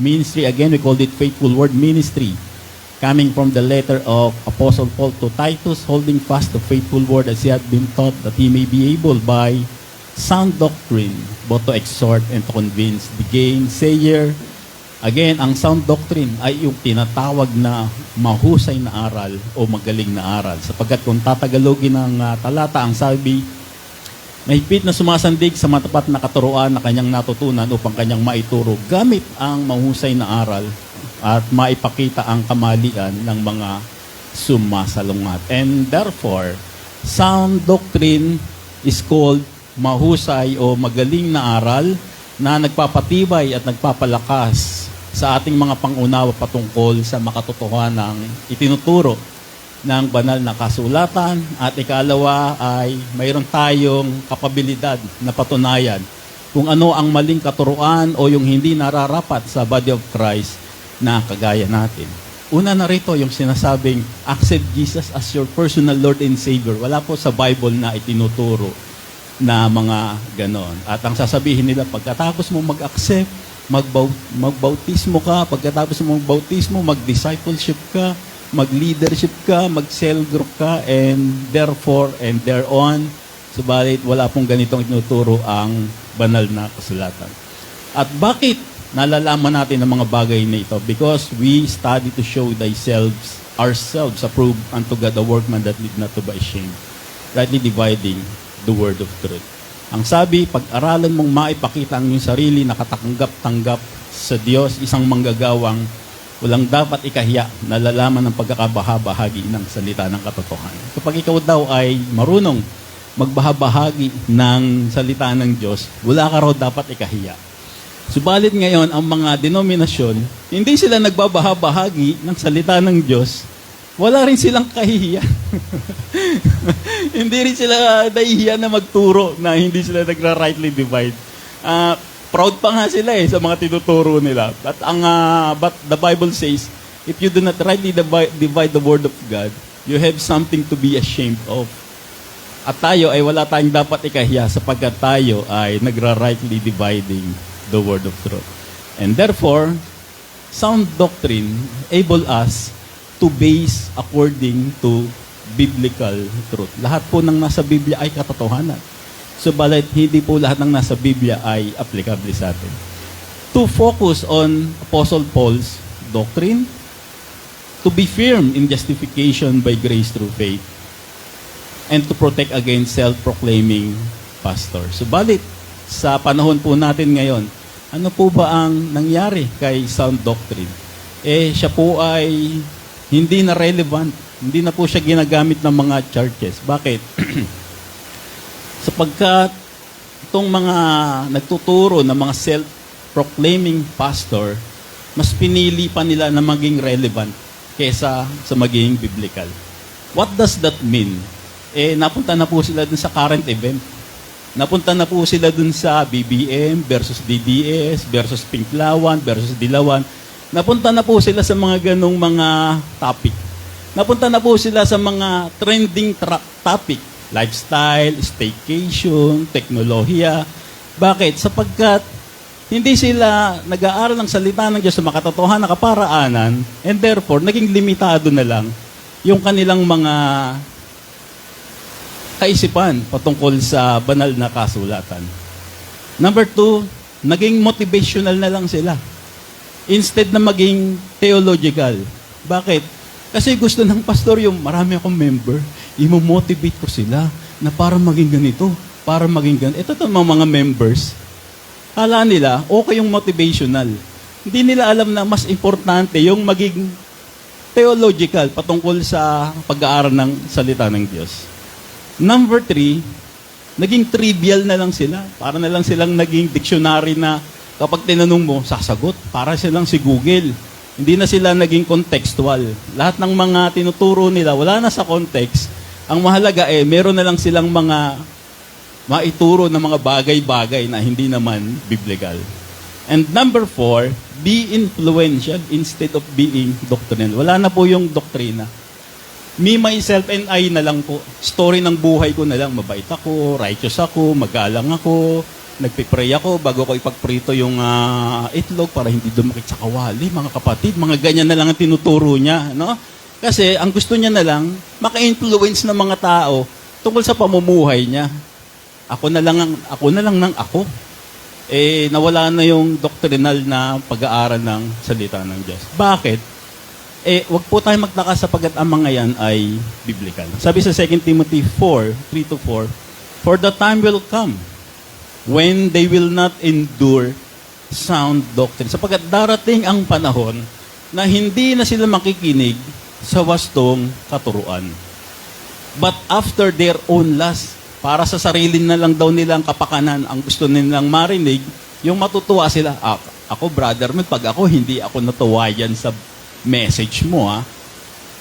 ministry. Again, we called it Faithful Word Ministry. Coming from the letter of Apostle Paul to Titus, holding fast the faithful word as he had been taught, that he may be able by sound doctrine both to exhort and to convince the gainsayer. Again, ang sound doctrine ay yung tinatawag na mahusay na aral o magaling na aral. Sapagkat kung tatagalogin ng talata, ang sabi, mahigpit na sumasandig sa matapat na katuruan na kanyang natutunan upang kanyang maituro gamit ang mahusay na aral at maipakita ang kamalian ng mga sumasalungat. And therefore, sound doctrine is called mahusay o magaling na aral na nagpapatibay at nagpapalakas sa ating mga pangunawa patungkol sa makatotohanang itinuturo ng banal na kasulatan. At ikalawa ay mayroon tayong kapabilidad na patunayan kung ano ang maling katuruan o yung hindi nararapat sa body of Christ na kagaya natin. Una na rito yung sinasabing, accept Jesus as your personal Lord and Savior. Wala po sa Bible na itinuturo na mga ganon. At ang sasabihin nila, pagkatapos mo mag-accept, magbautismo ka, pagkatapos mo magbautismo, mag-discipleship ka, mag-leadership ka, mag-cell group ka, and therefore, and thereon, subalit wala pong ganitong itinuturo ang banal na kasulatan. At bakit nalalaman natin ang mga bagay na ito? Because we study to show ourselves approved unto God, a workman that need not to be ashamed, rightly dividing the word of truth. Ang sabi, pag-aralan mong maipakita ang iyong sarili na katanggap-tanggap sa Diyos, isang manggagawang walang dapat ikahiya, nalalaman ng pagkakabahabahagi ng salita ng katotohanan. Kapag ikaw daw ay marunong magbahabahagi ng salita ng Diyos, wala ka raw dapat ikahiya. Subalit ngayon, ang mga denominasyon, hindi sila nagbabahabahagi ng salita ng Diyos, wala rin silang kahihiyan. Hindi rin sila nahihiyan na magturo na hindi sila nagra-rightly divide. Proud pa nga sila sa mga tinuturo nila. But the Bible says, if you do not rightly divide the word of God, you have something to be ashamed of. At tayo ay wala tayong dapat ikahiya sapagkat tayo ay nagra-rightly dividing the word of truth. And therefore, sound doctrine able us to base according to biblical truth. Lahat po ng nasa Biblia ay katotohanan. Subalit, hindi po lahat ng nasa Biblia ay applicable sa atin. To focus on Apostle Paul's doctrine, to be firm in justification by grace through faith, and to protect against self-proclaiming pastors. Subalit, sa panahon po natin ngayon, ano po ba ang nangyari kay sound doctrine? Siya po ay hindi na relevant. Hindi na po siya ginagamit ng mga churches. Bakit? Sapagkat itong mga nagtuturo ng mga self-proclaiming pastor, mas pinili pa nila na maging relevant kesa sa maging biblical. What does that mean? Napunta na po sila dun sa current event. Napunta na po sila dun sa BBM versus DDS versus Pinklawan versus Dilawan. Napunta na po sila sa mga ganong mga topic. Napunta na po sila sa mga trending topic. Lifestyle, staycation, teknolohiya. Bakit? Sapagkat hindi sila nag-aaral ng salita ng Diyos sa makatotohanan na kaparaanan, and therefore, naging limitado na lang yung kanilang mga kaisipan patungkol sa banal na kasulatan. Number 2, naging motivational na lang sila. Instead na maging theological. Bakit? Kasi gusto ng pastor yung marami akong member, imo-motivate ko sila na para maging ganito, para maging ganito. Ito mga members, kala nila, okay yung motivational. Hindi nila alam na mas importante yung maging theological patungkol sa pag-aaral ng salita ng Diyos. Number 3, naging trivial na lang sila. Para na lang silang naging dictionary na kapag tinanong mo, sasagot. Para silang si Google. Hindi na sila naging contextual. Lahat ng mga tinuturo nila, wala na sa context. Ang mahalaga meron na lang silang mga maituro na mga bagay-bagay na hindi naman biblical. And number 4, be influential instead of being doctrinal. Wala na po yung doktrina. Me, myself, and I na lang po. Story ng buhay ko na lang. Mabait ako, righteous ako, magalang ako, nagpipray ako bago ko ipagprito yung itlog para hindi dumakit sa kawali, mga kapatid. Mga ganyan na lang ang tinuturo niya, no? Kasi ang gusto niya na lang, maka-influence ng mga tao tungkol sa pamumuhay niya. Ako na lang ng ako. Nawala na yung doctrinal na pag-aaral ng salita ng Diyos. Bakit? Wag po tayo magtaka sapagkat ang mga yan ay biblical. Sabi sa 2 Timothy 4:3-4, "For the time will come when they will not endure sound doctrine." Sapagkat darating ang panahon na hindi na sila makikinig sa wastong katuruan. But after their own lust, para sa sarili na lang daw nilang kapakanan, ang gusto nilang marinig, yung matutuwa sila, ako brother, pag ako hindi ako natuwa yan sa message mo,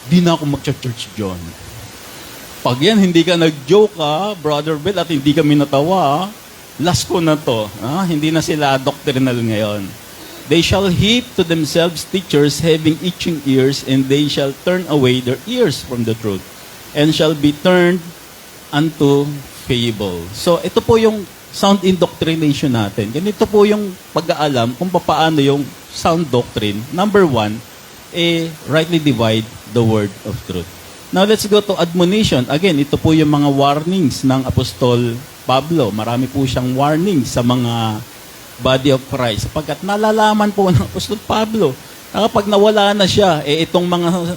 di na ako mag-church John. Pag yan, hindi ka nag-joke, Brother Bill, at hindi kami natawa, last ko na to. Hindi na sila doctrinal ngayon. "They shall heap to themselves teachers having itching ears, and they shall turn away their ears from the truth, and shall be turned unto fable." So, ito po yung sound indoctrination natin. Ganito po yung pag-aalam kung paano yung sound doctrine. Number 1, rightly divide the word of truth. Now, let's go to admonition. Again, ito po yung mga warnings ng Apostol Pablo. Marami po siyang warnings sa mga body of Christ. Sapagkat nalalaman po ng Apostol Pablo na kapag nawala na siya, itong mga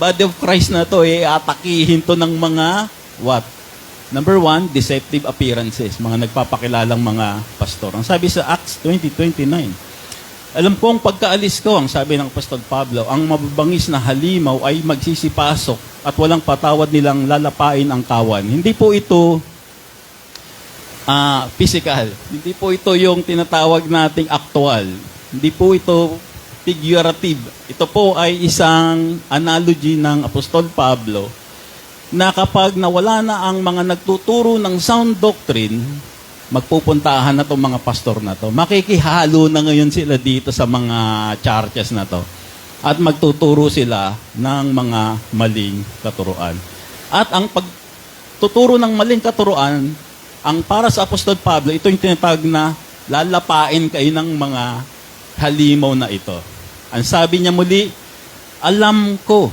body of Christ na to, atakihin to ng mga what? Number 1, deceptive appearances. Mga nagpapakilalang mga pastor. Ang sabi sa Acts 20:29, "Alam kong pagkaalis ko," ang sabi ng Apostol Pablo, "ang mababangis na halimaw ay magsisipasok at walang patawad nilang lalapain ang kawan." Hindi po ito physical. Hindi po ito yung tinatawag nating actual. Hindi po ito figurative. Ito po ay isang analogy ng Apostol Pablo na kapag nawala na ang mga nagtuturo ng sound doctrine, magpupuntahan na itong mga pastor na to. Makikihalo na ngayon sila dito sa mga churches na to. At magtuturo sila ng mga maling katuruan. At ang pagtuturo ng maling katuruan, ang para sa Apostol Pablo, ito yung tinatawag na lalapain kayo ng mga halimaw na ito. Ang sabi niya muli, "Alam ko."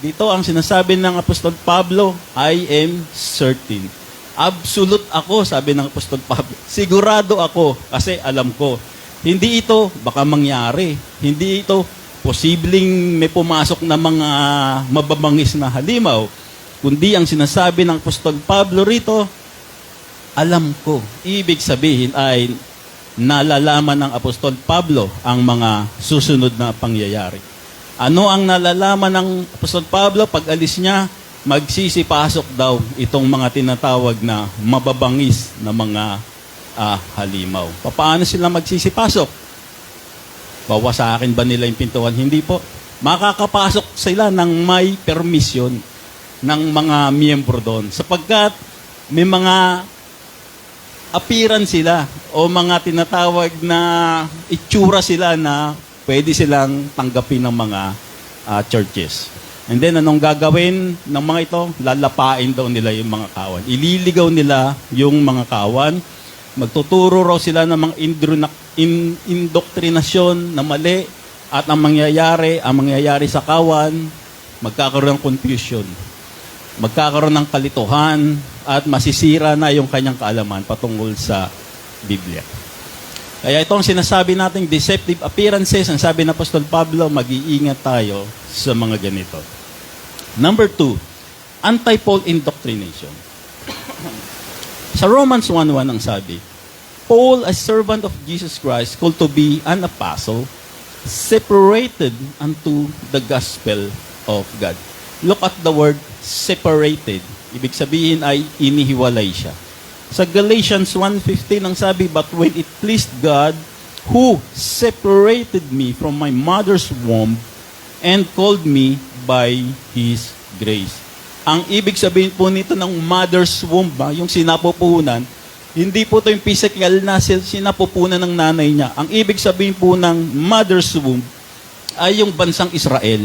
Dito ang sinasabi ng Apostol Pablo, "I am certain." Absolute ako, sabi ng Apostol Pablo. Sigurado ako kasi alam ko. Hindi ito baka mangyari. Hindi ito posibleng may pumasok na mga mababangis na halimaw. Kundi ang sinasabi ng Apostol Pablo rito, alam ko. Ibig sabihin ay nalalaman ng Apostol Pablo ang mga susunod na pangyayari. Ano ang nalalaman ng Apostol Pablo? Pag alis niya, magsisipasok daw itong mga tinatawag na mababangis na mga halimaw. Paano sila magsisipasok? Bawasakin ba nila yung pintuan? Hindi po. Makakapasok sila ng may permission ng mga miyembro doon. Sapagkat may mga appearance sila o mga tinatawag na itsura sila na pwede silang tanggapin ng mga churches. And then, anong gagawin ng mga ito? Lalapain daw nila yung mga kawan. Ililigaw nila yung mga kawan. Magtuturo raw sila ng mga indoktrinasyon na mali. At ang mangyayari sa kawan, magkakaroon ng confusion. Magkakaroon ng kalituhan at masisira na yung kanyang kaalaman patungkol sa Biblia. Kaya ito ang sinasabi nating deceptive appearances. Ang sabi ng Apostol Pablo, mag-iingat tayo sa mga ganito. Number 2, anti-Paul indoctrination. Sa Romans 1:1 ang sabi, "Paul, a servant of Jesus Christ, called to be an apostle, separated unto the gospel of God." Look at the word separated. Ibig sabihin ay inihiwalay siya. Sa Galatians 1:15 ang sabi, "But when it pleased God, who separated me from my mother's womb and called me by His grace." Ang ibig sabihin po nito ng mother's womb, yung sinapupunan, hindi po ito yung physical na sinapupunan ng nanay niya. Ang ibig sabihin po ng mother's womb ay yung bansang Israel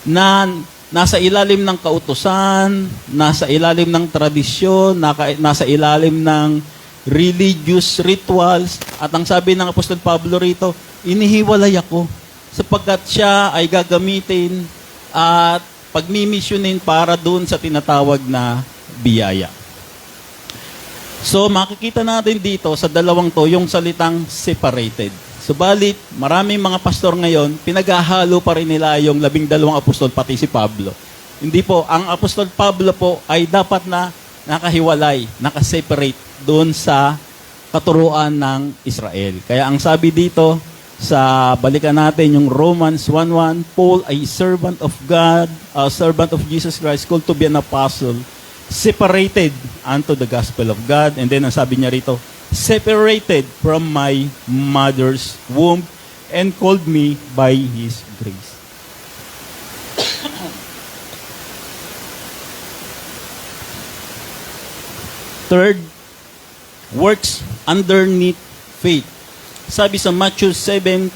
na nasa ilalim ng kautusan, nasa ilalim ng tradisyon, nasa ilalim ng religious rituals. At ang sabi ng Apostol Pablo rito, inihiwalay ako sapagkat siya ay gagamitin at pagmimisyonin para doon sa tinatawag na biyaya. So makikita natin dito sa dalawang to yung salitang separated. Subalit, maraming mga pastor ngayon, pinaghahalo pa rin nila yung 12 apostol pati si Pablo. Hindi po, ang Apostol Pablo po ay dapat na nakahiwalay, nakaseparate doon sa katuruan ng Israel. Kaya ang sabi dito, sa balikan natin yung Romans 1:1, Paul, a servant of God, a servant of Jesus Christ, called to be an apostle, separated unto the gospel of God. And then ang sabi niya rito, separated from my mother's womb and called me by His grace. Third, works underneath faith. Sabi sa Matthew 7:21,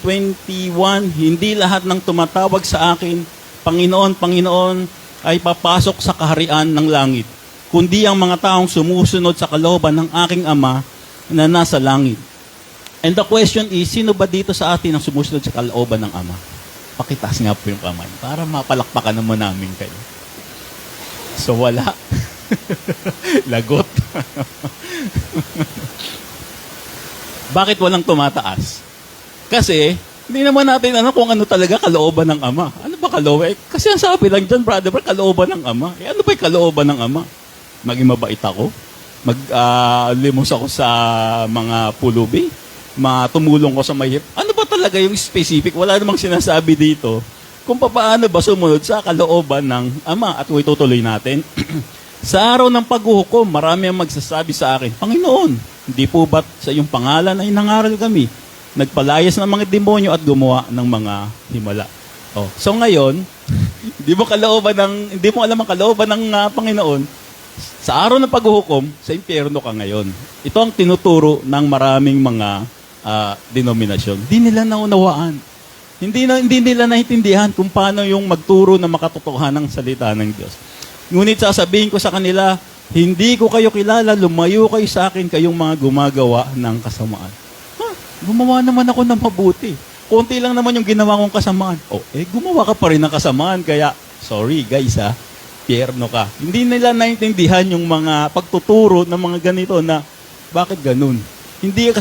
hindi lahat ng tumatawag sa akin, Panginoon, Panginoon, ay papasok sa kaharian ng langit, kundi ang mga taong sumusunod sa kalooban ng aking Ama na nasa langit. And the question is, sino ba dito sa atin ang sumusunod sa kalooban ng Ama? Pakitaas nga po yung kamay para mapalakpakan naman namin kayo. So wala. Lagot. Bakit walang tumataas? Kasi, hindi naman natin kung ano talaga kalooban ng Ama. Ano ba kalooban? Kasi ang sabi lang dyan, brother, kalooban ng Ama. Ano ba yung kalooban ng Ama? Maging mabait ako? Limos ako sa mga pulubi? Tumulong ko sa mahirap? Ano ba talaga yung specific? Wala namang sinasabi dito kung paano ba sumunod sa kalooban ng Ama. At itutuloy natin. Sa araw ng paghuhukom, marami ang magsasabi sa akin, Panginoon, hindi po ba't sa iyong pangalan ay nangaral kami? Nagpalayas ng mga demonyo at gumawa ng mga himala. So ngayon, hindi mo alam ang kalooban ng Panginoon. Sa araw ng paghuhukom, sa impyerno ka ngayon. Ito ang tinuturo ng maraming mga denominasyon. Hindi nila naunawaan. Hindi nila naintindihan kung paano yung magturo na makatotohanan ng salita ng Diyos. Ngunit sasabihin ko sa kanila, hindi ko kayo kilala, lumayo kayo sa akin, kayong mga gumagawa ng kasamaan. Gumawa naman ako ng mabuti. Konti lang naman yung ginawa kong kasamaan. Gumawa ka pa rin ng kasamaan, kaya, sorry guys pierno ka. Hindi nila naintindihan yung mga pagtuturo ng mga ganito na, bakit ganun? Hindi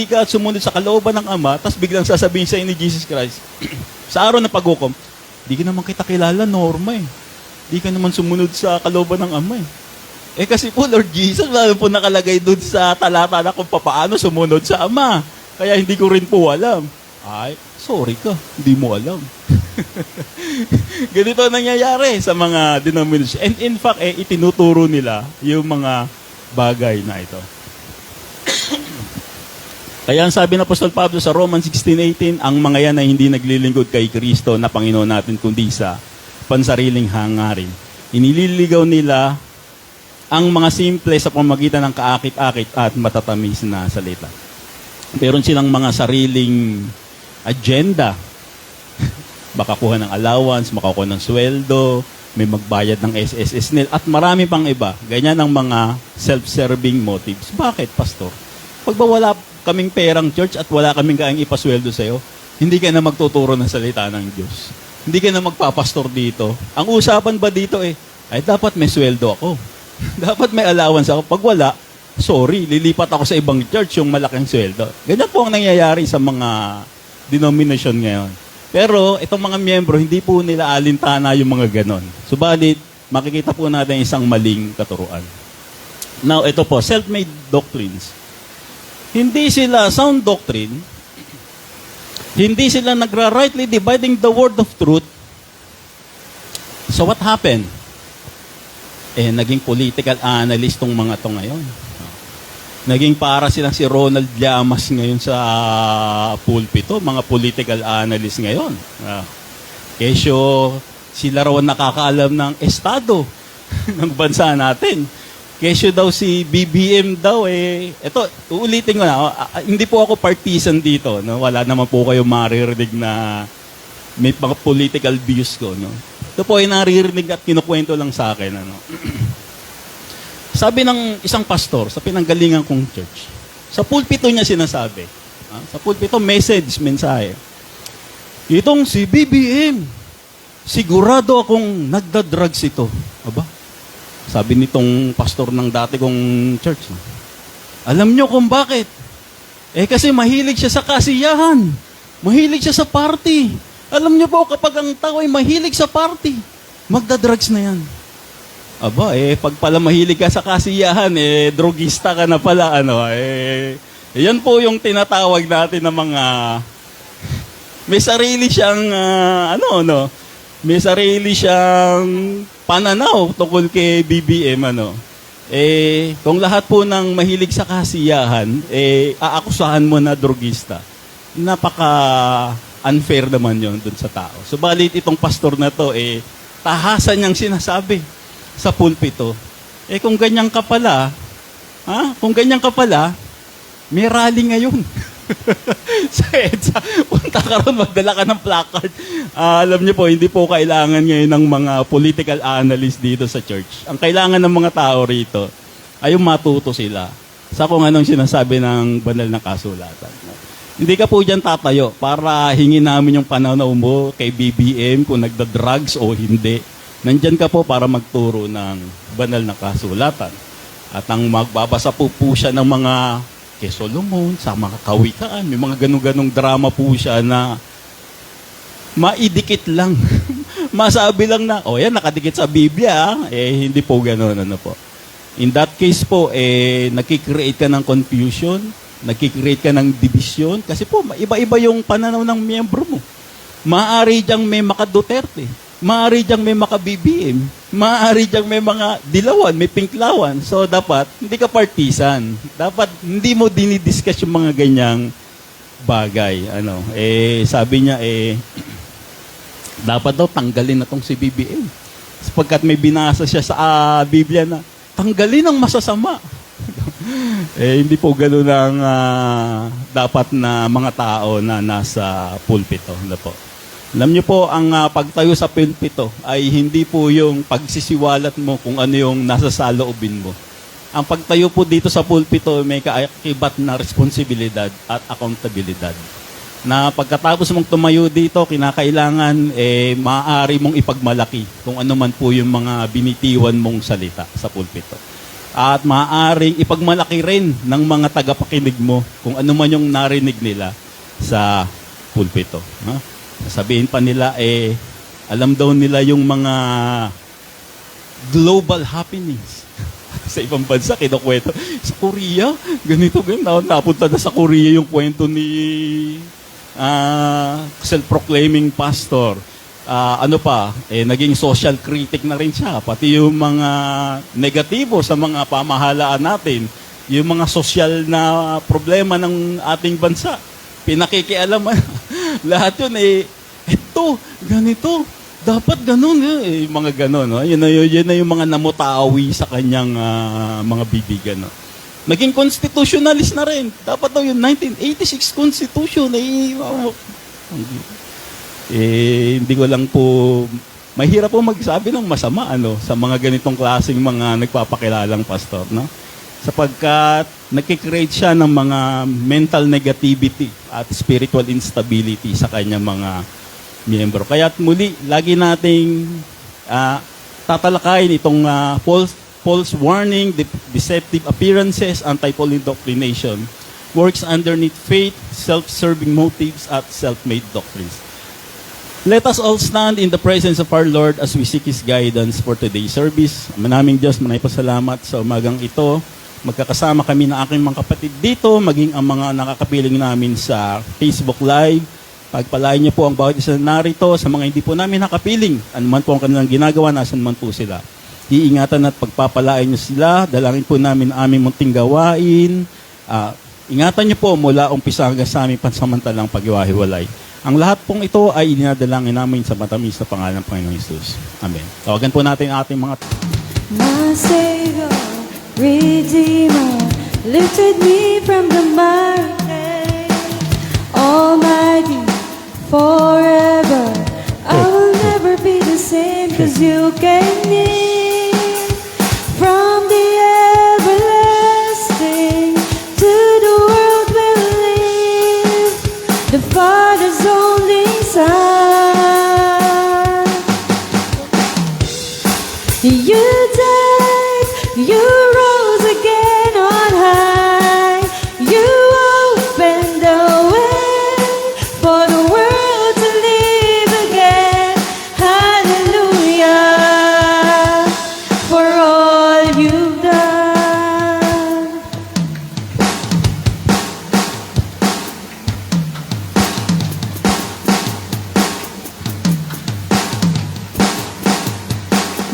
ka sumunod sa kalooban ng Ama, tapos biglang sasabihin sa ni Jesus Christ, sa araw ng paghukom, hindi ka naman kita kilala, norma Hindi ka naman sumunod sa kalooban ng Ama kasi po, Lord Jesus, wala po nakalagay doon sa talata na kung paano sumunod sa Ama. Kaya hindi ko rin po alam. Sorry ka, hindi mo alam. Ganito nangyayari sa mga denomination. And in fact, itinuturo nila yung mga bagay na ito. Kaya ang sabi ng Apostol Pablo sa Romans 16:18, ang mga yan ay hindi naglilingkod kay Kristo na Panginoon natin, kundi sa pansariling hangarin. Inililigaw nila ang mga simple sa pamagitan ng kaakit-akit at matatamis na salita. Meron silang mga sariling agenda. Makakuha ng allowance, makakuha ng sweldo, may magbayad ng SSS nil, at marami pang iba. Ganyan ang mga self-serving motives. Bakit, Pastor? Pag ba wala kaming perang church at wala kaming kaing ipasweldo sa'yo, hindi ka na magtuturo ng salita ng Diyos. Hindi ka na magpapastor dito. Ang usapan ba dito ay dapat may sweldo ako. Dapat may allowance ako. Pag wala, sorry, lilipat ako sa ibang church yung malaking sweldo. Ganyan po ang nangyayari sa mga denomination ngayon. Pero itong mga miyembro, hindi po nila alintana yung mga ganon. Subalit, makikita po natin isang maling katuruan. Now, ito po, self-made doctrines. Hindi sila sound doctrine, hindi sila nagra-rightly dividing the word of truth. So what happened? Naging political analyst tong mga to ngayon. Naging para silang si Ronald Llamas ngayon sa pulpito, mga political analyst ngayon. Kesyo, sila raw nakakaalam ng estado ng bansa natin. Kesyo daw si BBM daw ito, uulitin ko na, hindi po ako partisan dito, no? Wala naman po kayo maririnig na may mga political views ko, no? Ito po ay naririnig at kinukwento lang sa akin, ano? Sabi ng isang pastor sa pinanggalingan kong church, sa pulpito niya sinasabi, sa pulpito, mensahe. Itong si BBM, sigurado akong nagda-drugs ito. Aba, sabi nitong pastor ng dati kong church. Alam nyo kung bakit? Kasi mahilig siya sa kasiyahan. Mahilig siya sa party. Alam nyo po, kapag ang tao ay mahilig sa party, magda-drugs na yan. Aba, pag pala mahilig ka sa kasiyahan, drogista ka na pala, yan po yung tinatawag natin ng mga, may sarili siyang, may sarili siyang pananaw tungkol kay BBM, kung lahat po ng mahilig sa kasiyahan, aakusahan mo na drogista, napaka-unfair naman yon dun sa tao. Subalit itong pastor na to, tahasan niyang sinasabi sa pulpito. Kung ganyan ka pala, may rally ngayon. Sa EDSA, punta ka ron, magdala ka ng placard. Alam niyo po, hindi po kailangan ngayon ng mga political analyst dito sa church. Ang kailangan ng mga tao rito ay yung matuto sila sa kung anong sinasabi ng banal na kasulatan. Hindi ka po dyan tatayo para hingin namin yung pananaw mo kay BBM kung nagda-drugs o hindi. Nandyan ka po para magturo ng banal na kasulatan. At ang magbabasa po siya ng mga kay Solomon, sa mga kawikaan, may mga ganong-ganong drama po siya na maidikit lang. Masabi lang na, yan, nakadikit sa Biblia. Hindi po gano'n, po. In that case po, nakikreate ka ng confusion, nakikreate ka ng division, kasi po, iba-iba yung pananaw ng miyembro mo. Maaari diyang may maka-Duterte, maaari diyang may maka-BBM, maaari diyang may mga dilawan, may pinklawan. So, dapat, hindi ka partisan. Dapat, hindi mo dinidiscuss yung mga ganyang bagay. Sabi niya, dapat daw tanggalin na tong si BBM. Sapagkat may binasa siya sa Biblia na, tanggalin ang masasama. Hindi po gano'n ang dapat na mga tao na nasa pulpito. Po. Alam niyo po, ang pagtayo sa pulpito ay hindi po yung pagsisiwalat mo kung ano yung nasa saloobin mo. Ang pagtayo po dito sa pulpito may kaakibat na responsibilidad at accountabilidad. Na pagkatapos mong tumayo dito, kinakailangan maaari mong ipagmalaki kung ano man po yung mga binitiwan mong salita sa pulpito. At maaaring ipagmalaki rin ng mga tagapakinig mo kung ano man yung narinig nila sa pulpito. Sabihin pa nila, alam daw nila yung mga global happenings. Sa ibang bansa, kinukwento. Sa Korea, ganito. Napunta na sa Korea yung kwento ni self-proclaiming pastor. Naging social critic na rin siya. Pati yung mga negatibo sa mga pamahalaan natin, yung mga social na problema ng ating bansa, pinakikialaman. Lahat yun, eto, ganito, dapat ganun. Mga ganun. Yun na yung mga namutawi sa kanyang mga bibig. Naging constitutionalist na rin. Dapat daw yung 1986 Constitution, hindi ko lang po, mahirap po magsabi ng masama sa mga ganitong klaseng mga nagpapakilalang pastor, sapagkat nakikreate siya ng mga mental negativity at spiritual instability sa kanyang mga miyembro. Kaya't muli, lagi nating tatalakayin itong false warning, deceptive appearances, anti-Pauline indoctrination, works underneath faith, self-serving motives, at self-made doctrines. Let us all stand in the presence of our Lord as we seek His guidance for today's service. Manaming Diyos, manay pasalamat sa umagang ito. Magkakasama kami ng aking mga kapatid dito, maging ang mga nakakapiling namin sa Facebook Live. Pagpalain niyo po ang bawat isa narito sa mga hindi po namin nakapiling. Ano man po ang kanilang ginagawa, nasan man po sila. Iingatan at pagpapalain niyo sila. Dalangin po namin ang aming munting gawain. Ingatan niyo po mula umpisa hanggang sa aming pansamantalang paghiwa-hiwalay. Ang lahat pong ito ay ininadalangin namin sa matamis na pangalan ng Panginoong Hesus. Amen. Tawagan po natin ang ating mga... My Savior, Redeemer, lifted me from the miry, Almighty, forever. I will never be the same, 'cause you gave me from the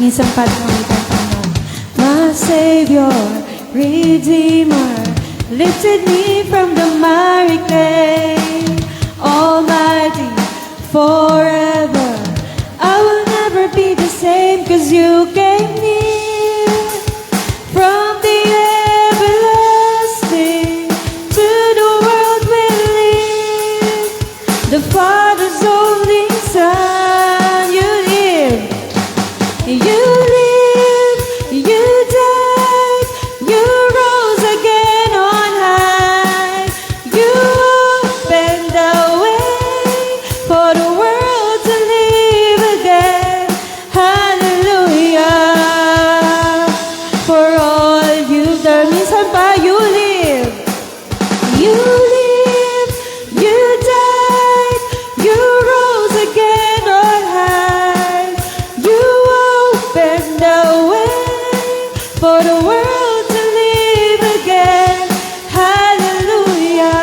Minsan pa rin kami Panginoon. My Savior, Redeemer, lifted me from the miry clay. Almighty, forever, I will never be the same, 'cause you came near. From the everlasting to the world we live, the Father's only Son, you live, you live, you died, you rose again on high, you opened the way for the world to live again. Hallelujah, for all you've done. Minsan pa, you live, you live, you died, you rose again on high, you opened the way for the world to live again. Hallelujah,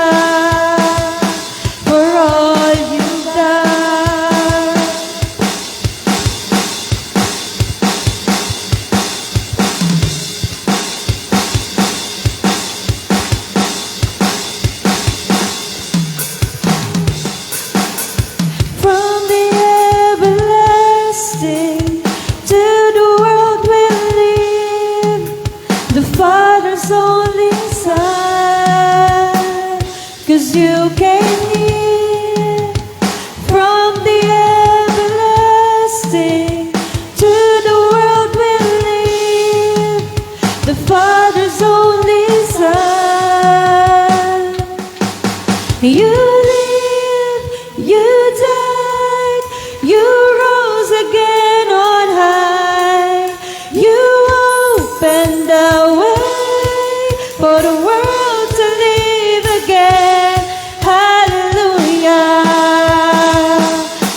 for all you've done. From the everlasting to the world we live, the Father's only Son, 'cause you came near. From the everlasting to the world we live, the Father's only Son. You live, you died, you rose again on high, you opened the way for the world to live again. Hallelujah,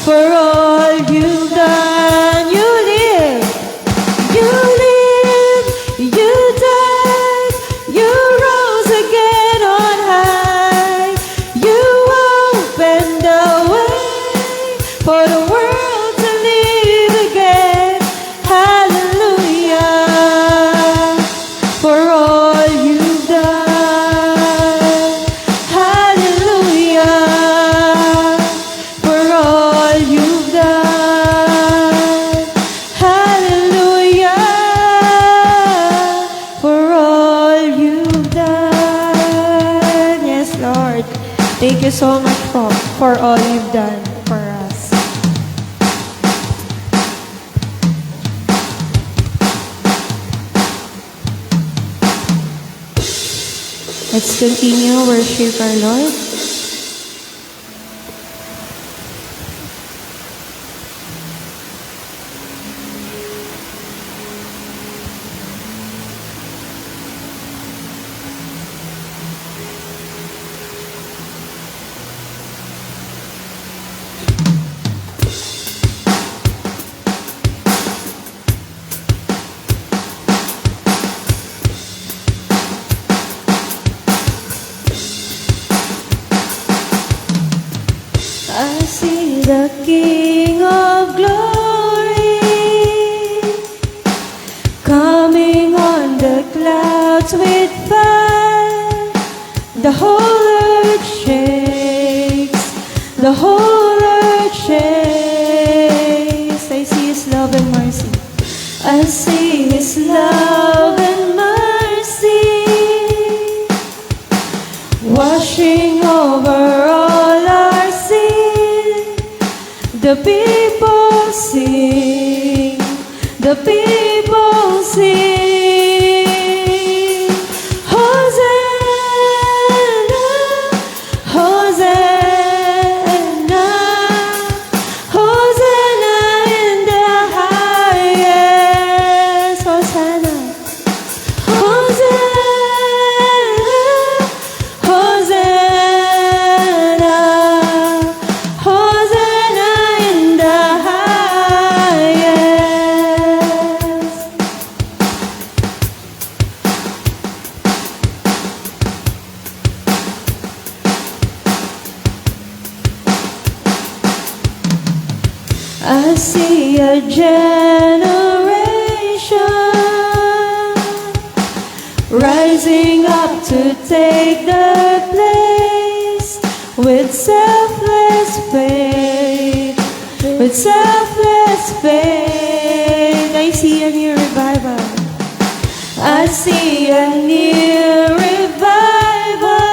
for all you've done. You live, you live, you died, you rose again on high, you opened the way for the world to live again. Hallelujah, for all you've done. Hallelujah, for all you've done. Hallelujah, for all you've done. Yes, Lord. Thank you so much for all you've done for us. Let's continue worship our Lord. I see the King of Glory coming on the clouds with fire. The whole earth shakes, the whole earth shakes. I see His love and mercy. I see His love and mercy washing over all our sin. The people sing, the people sing. Hosanna, Hosanna, Hosanna in the highest. Hosanna, Hosanna, Hosanna, Hosanna in the highest. I see a generation rising up to take the place with selfless faith, with selfless faith. I see a new revival. I see a new revival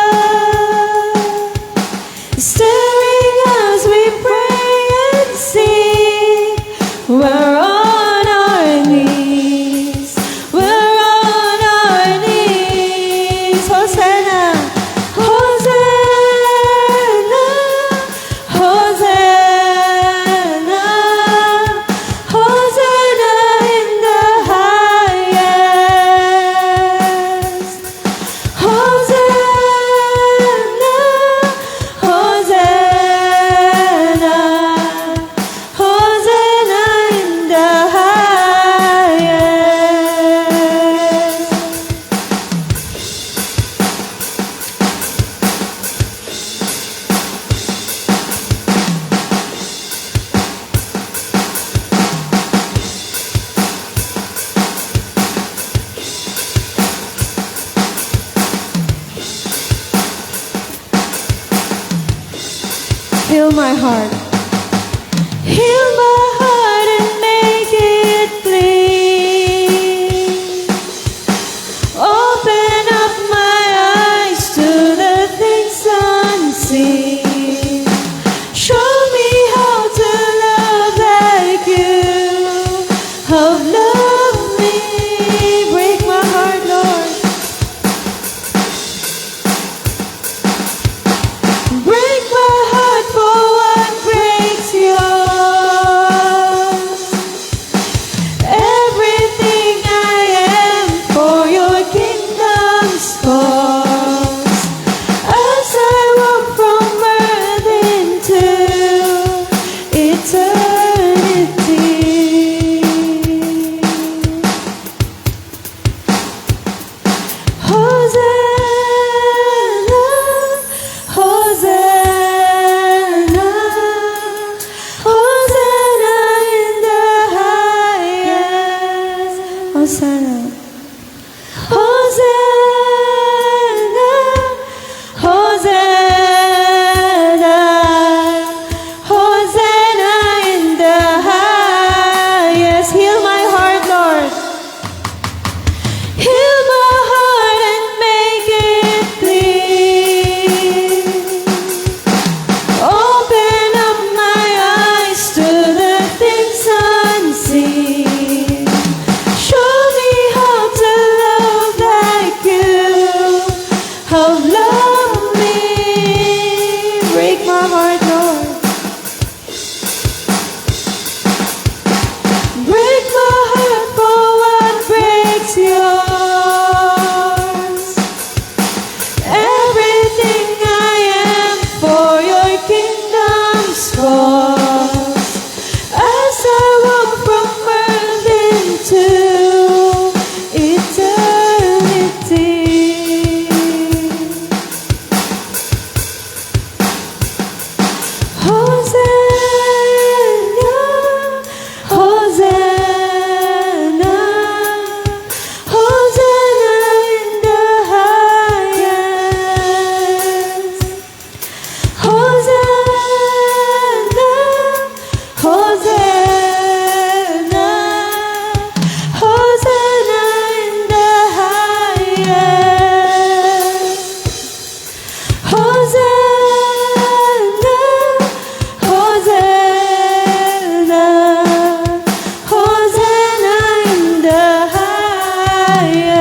stirring as we pray and sing. We're on our knees. We're on our knees. Hosanna, Hosanna, Hosanna, Hosanna in the highest. Hosanna, Hosanna, Hosanna in the highest. Heal my heart. Heal my heart and make it clean. Open up my eyes to the things unseen. Show me how to love like you have loved me. Break my heart, Lord. Break my heart for what breaks yours. Everything I am for your kingdom's cause. As I walk from earth into eternity. Hosanna, Hosanna, Hosanna in the highest. Hosanna, Hosanna, Hosanna, Hosanna in the highest. Heal my heart, Lord. Heal my heart and make it clean. Open up my eyes to the things unseen. Show me how to love like you have loved me. Break my heart, Lord. Break my heart for what breaks yours. Everything I am for your kingdom's cause. As I walk from earth into eternity. Hosanna, Hosanna, Hosanna in the highest. Hosanna, Hosanna, Hosanna in the highest. Hosanna, Hosanna, Hosanna in the highest.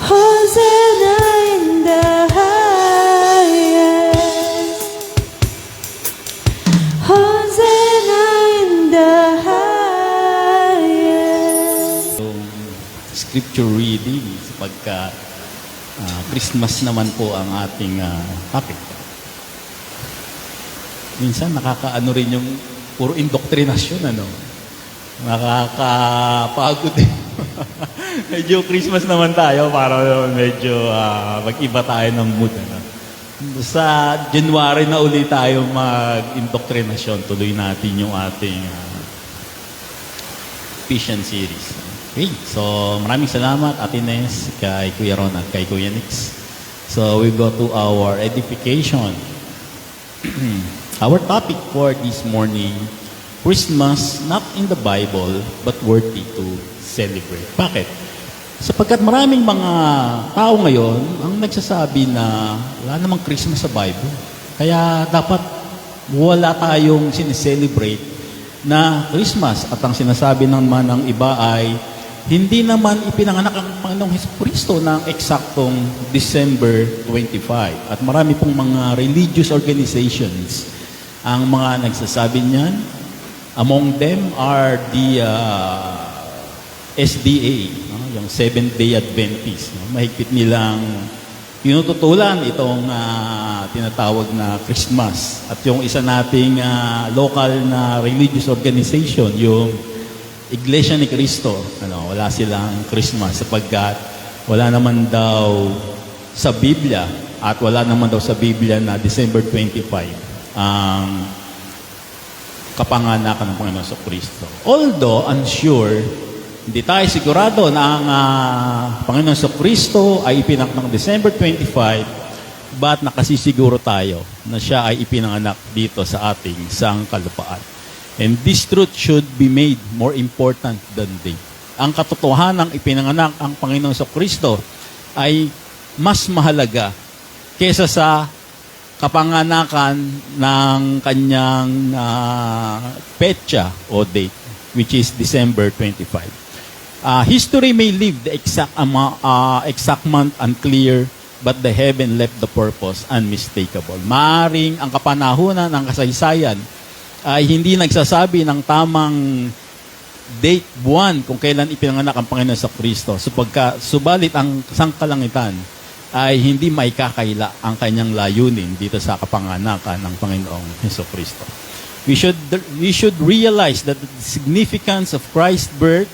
Hosanna in the highest. Hosanna in the highest. So, scripture reading sapagka Christmas naman po ang ating topic. Minsan nakakaano rin yung puro indoktrinasyon, ano? Nakakapagod din. Medyo Christmas naman tayo para medyo mag-iba tayo ng mood. Ano? Sa January na uli tayo mag-indoktrinasyon. Tuloy natin yung ating Vision series. Okay, so maraming salamat Ate Nes, kay Kuya Ron at kay Kuya Nix. So we go to our edification. Our topic for this morning, Christmas not in the Bible but worthy to celebrate. Bakit? Sapagkat maraming mga tao ngayon ang nagsasabi na wala namang Christmas sa Bible. Kaya dapat wala tayong sineselebrate na Christmas. At ang sinasabi naman ng iba ay hindi naman ipinanganak ang Panginoong Jesucristo ng eksaktong December 25. At marami pong mga religious organizations ang mga nagsasabi niyan. Among them are the SDA, yung Seventh-day Adventist. Mahigpit nilang pinututulan itong tinatawag na Christmas. At yung isa nating local na religious organization, yung Iglesia ni Cristo, wala silang Christmas sapagkat wala naman daw sa Biblia at wala naman daw sa Biblia na December 25 ang kapanganakan ng Panginoon sa Kristo. Although unsure, hindi tayo sigurado na ang Panginoon sa Kristo ay ipinanganak ng December 25, but nakasisiguro tayo na siya ay ipinanganak dito sa ating sangkalupaan. And this truth should be made more important than date. Ang katotohanan ng ipinanganak ang Panginoon sa Kristo ay mas mahalaga kesa sa kapanganakan ng kanyang petsa o date, which is December 25. History may leave the exact month unclear, but the heaven left the purpose unmistakable. Maaring ang kapanahunan ng kasaysayan ay hindi nagsasabi ng tamang date, buwan, kung kailan ipinanganak ang Panginoon sa Kristo. Subalit ang sangkalangitan ay hindi maikakaila ang kanyang layunin dito sa kapanganakan ng Panginoong Jesucristo. We should realize that the significance of Christ's birth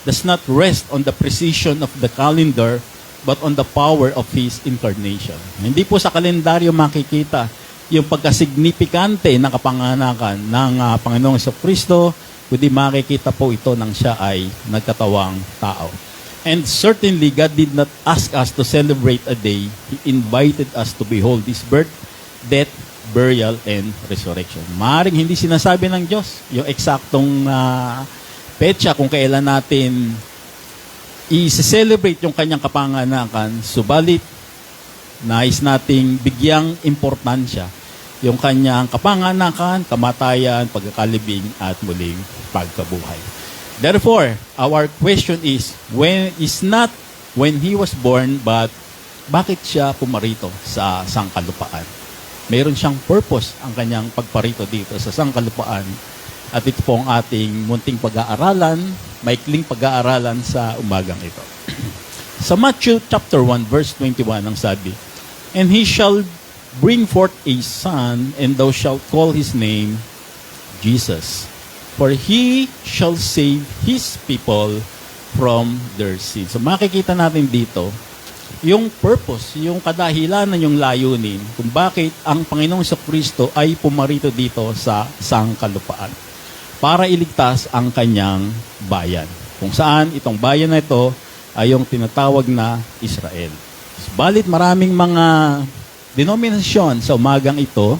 does not rest on the precision of the calendar, but on the power of His incarnation. Hindi po sa kalendaryo makikita yung pagkasignifikante ng kapanganakan ng Panginoong Jesucristo, kundi makikita po ito nang siya ay nagkatawang tao. And certainly, God did not ask us to celebrate a day. He invited us to behold His birth, death, burial, and resurrection. Maaaring hindi sinasabi ng Diyos yung eksaktong petsa kung kailan natin i-celebrate yung kanyang kapanganakan, subalit nais nating bigyang importansya yung kanyang kapanganakan, kamatayan, pagkakalibing, at muling pagkabuhay. Therefore, our question is, not when He was born, but bakit siya pumarito sa sangkalupaan? Mayroon siyang purpose ang kanyang pagparito dito sa sangkalupaan. At ito po ang ating munting pag-aaralan, maikling pag-aaralan sa umagang ito. Sa Matthew chapter 1, verse 21, ang sabi, "And he shall bring forth a son, and thou shalt call his name Jesus. For he shall save his people from their sins." So makikita natin dito, yung purpose, yung kadahilanan, yung layunin, kung bakit ang Panginoong Jesucristo ay pumarito dito sa sangkalupaan para iligtas ang kanyang bayan. Kung saan itong bayan na ito ay yung tinatawag na Israel. Balit maraming mga denominasyon sa umagang ito,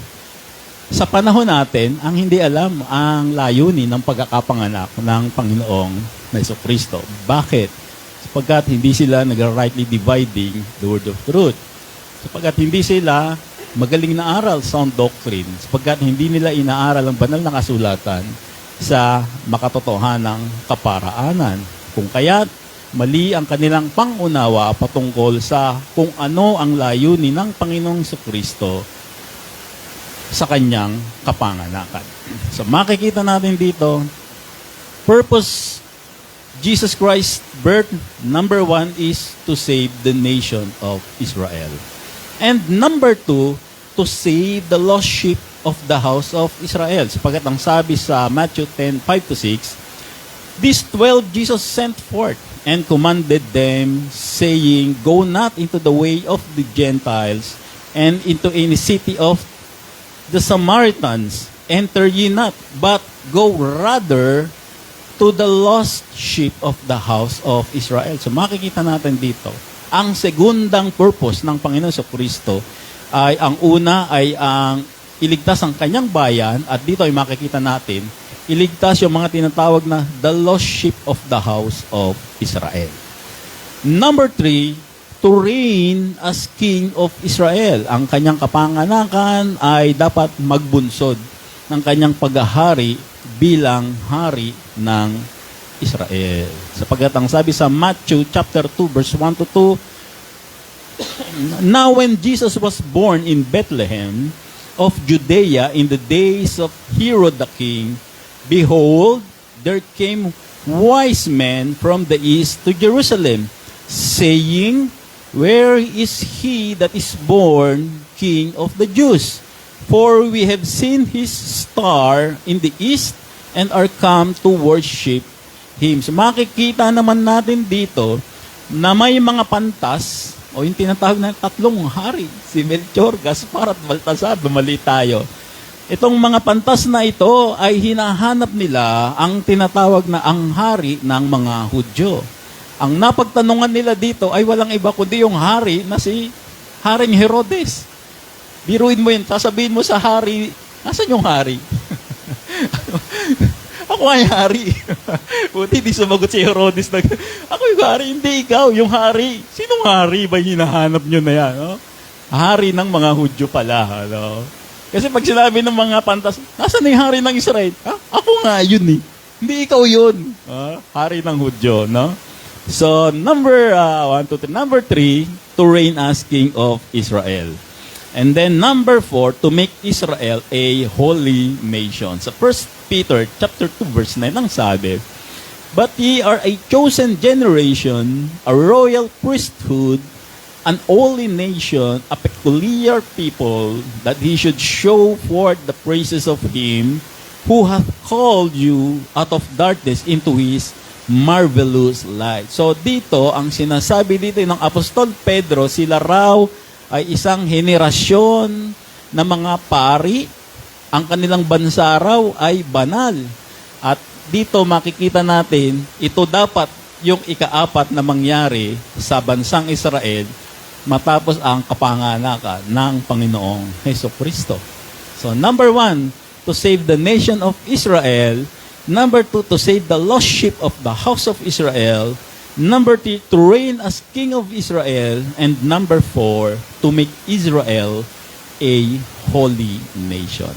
sa panahon natin, ang hindi alam ang layunin ng pagkakapanganak ng Panginoong Jesucristo. Bakit? Sapagkat hindi sila nag-rightly dividing the word of truth. Sapagkat hindi sila magaling na aral, sound doctrine. Sapagkat hindi nila inaaral ang banal na kasulatan sa makatotohanang kaparaanan. Kung kaya't mali ang kanilang pangunawa patungkol sa kung ano ang layunin ng Panginoong Jesucristo sa kanyang kapanganakan. So makikita natin dito, purpose Jesus Christ's birth, number 1 is to save the nation of Israel. And number 2, to save the lost sheep of the house of Israel. Sapagkat ang sabi sa Matthew 10:5-6, "These 12 Jesus sent forth and commanded them, saying, Go not into the way of the Gentiles, and into any city of the Samaritans enter ye not, but go rather to the lost sheep of the house of Israel. So makikita natin dito, ang segundang purpose ng Panginoon Kristo ay ang una ay ang iligtas ang kanyang bayan, at dito ay makikita natin, iligtas yung mga tinatawag na the lost sheep of the house of Israel. Number 3, to reign as king of Israel. Ang kanyang kapanganakan ay dapat magbunsod ng kanyang paghahari bilang hari ng Israel. Sapagkat ang sabi sa Matthew chapter 2 verse 1 to 2, Now when Jesus was born in Bethlehem of Judea in the days of Herod the king, behold, there came wise men from the east to Jerusalem, saying, Where is he that is born King of the Jews? For we have seen his star in the east and are come to worship him. So makikita naman natin dito na may mga pantas, o yung tinatawag na tatlong hari, si Melchor, Gaspar at Baltasar, bumali tayo. Itong mga pantas na ito ay hinahanap nila ang tinatawag na ang hari ng mga Hudyo. Ang napagtanungan nila dito ay walang iba kundi yung hari na si Haring Herodes. Biruin mo yun, sasabihin mo sa hari, nasan yung hari? Ako ay hari. Buti di sumagot si Herodes. Ako yung hari, hindi ikaw, yung hari. Sinong hari ba hinahanap nyo na yan? No? Hari ng mga Hudyo pala. No? Kasi pag sinabi ng mga pantas, nasan yung hari ng Israel? Ha? Ako nga yun eh. Hindi ikaw yun. Hari ng Hudyo. No? So, number 3, to reign as king of Israel. And then number 4, to make Israel a holy nation. Sa 1 Peter chapter 2 verse 9 ang sabi, But ye are a chosen generation, a royal priesthood, an holy nation, a peculiar people, that he should show forth the praises of him who hath called you out of darkness into his marvelous light. So dito, ang sinasabi dito ng Apostol Pedro, sila raw ay isang henerasyon na mga pari. Ang kanilang bansa raw ay banal. At dito makikita natin, ito dapat yung ika-4 na mangyari sa bansang Israel matapos ang kapanganakan ng Panginoong Hesukristo. So number 1, to save the nation of Israel. Number 2, to save the lost sheep of the house of Israel. Number 3, to reign as king of Israel. And number 4, to make Israel a holy nation.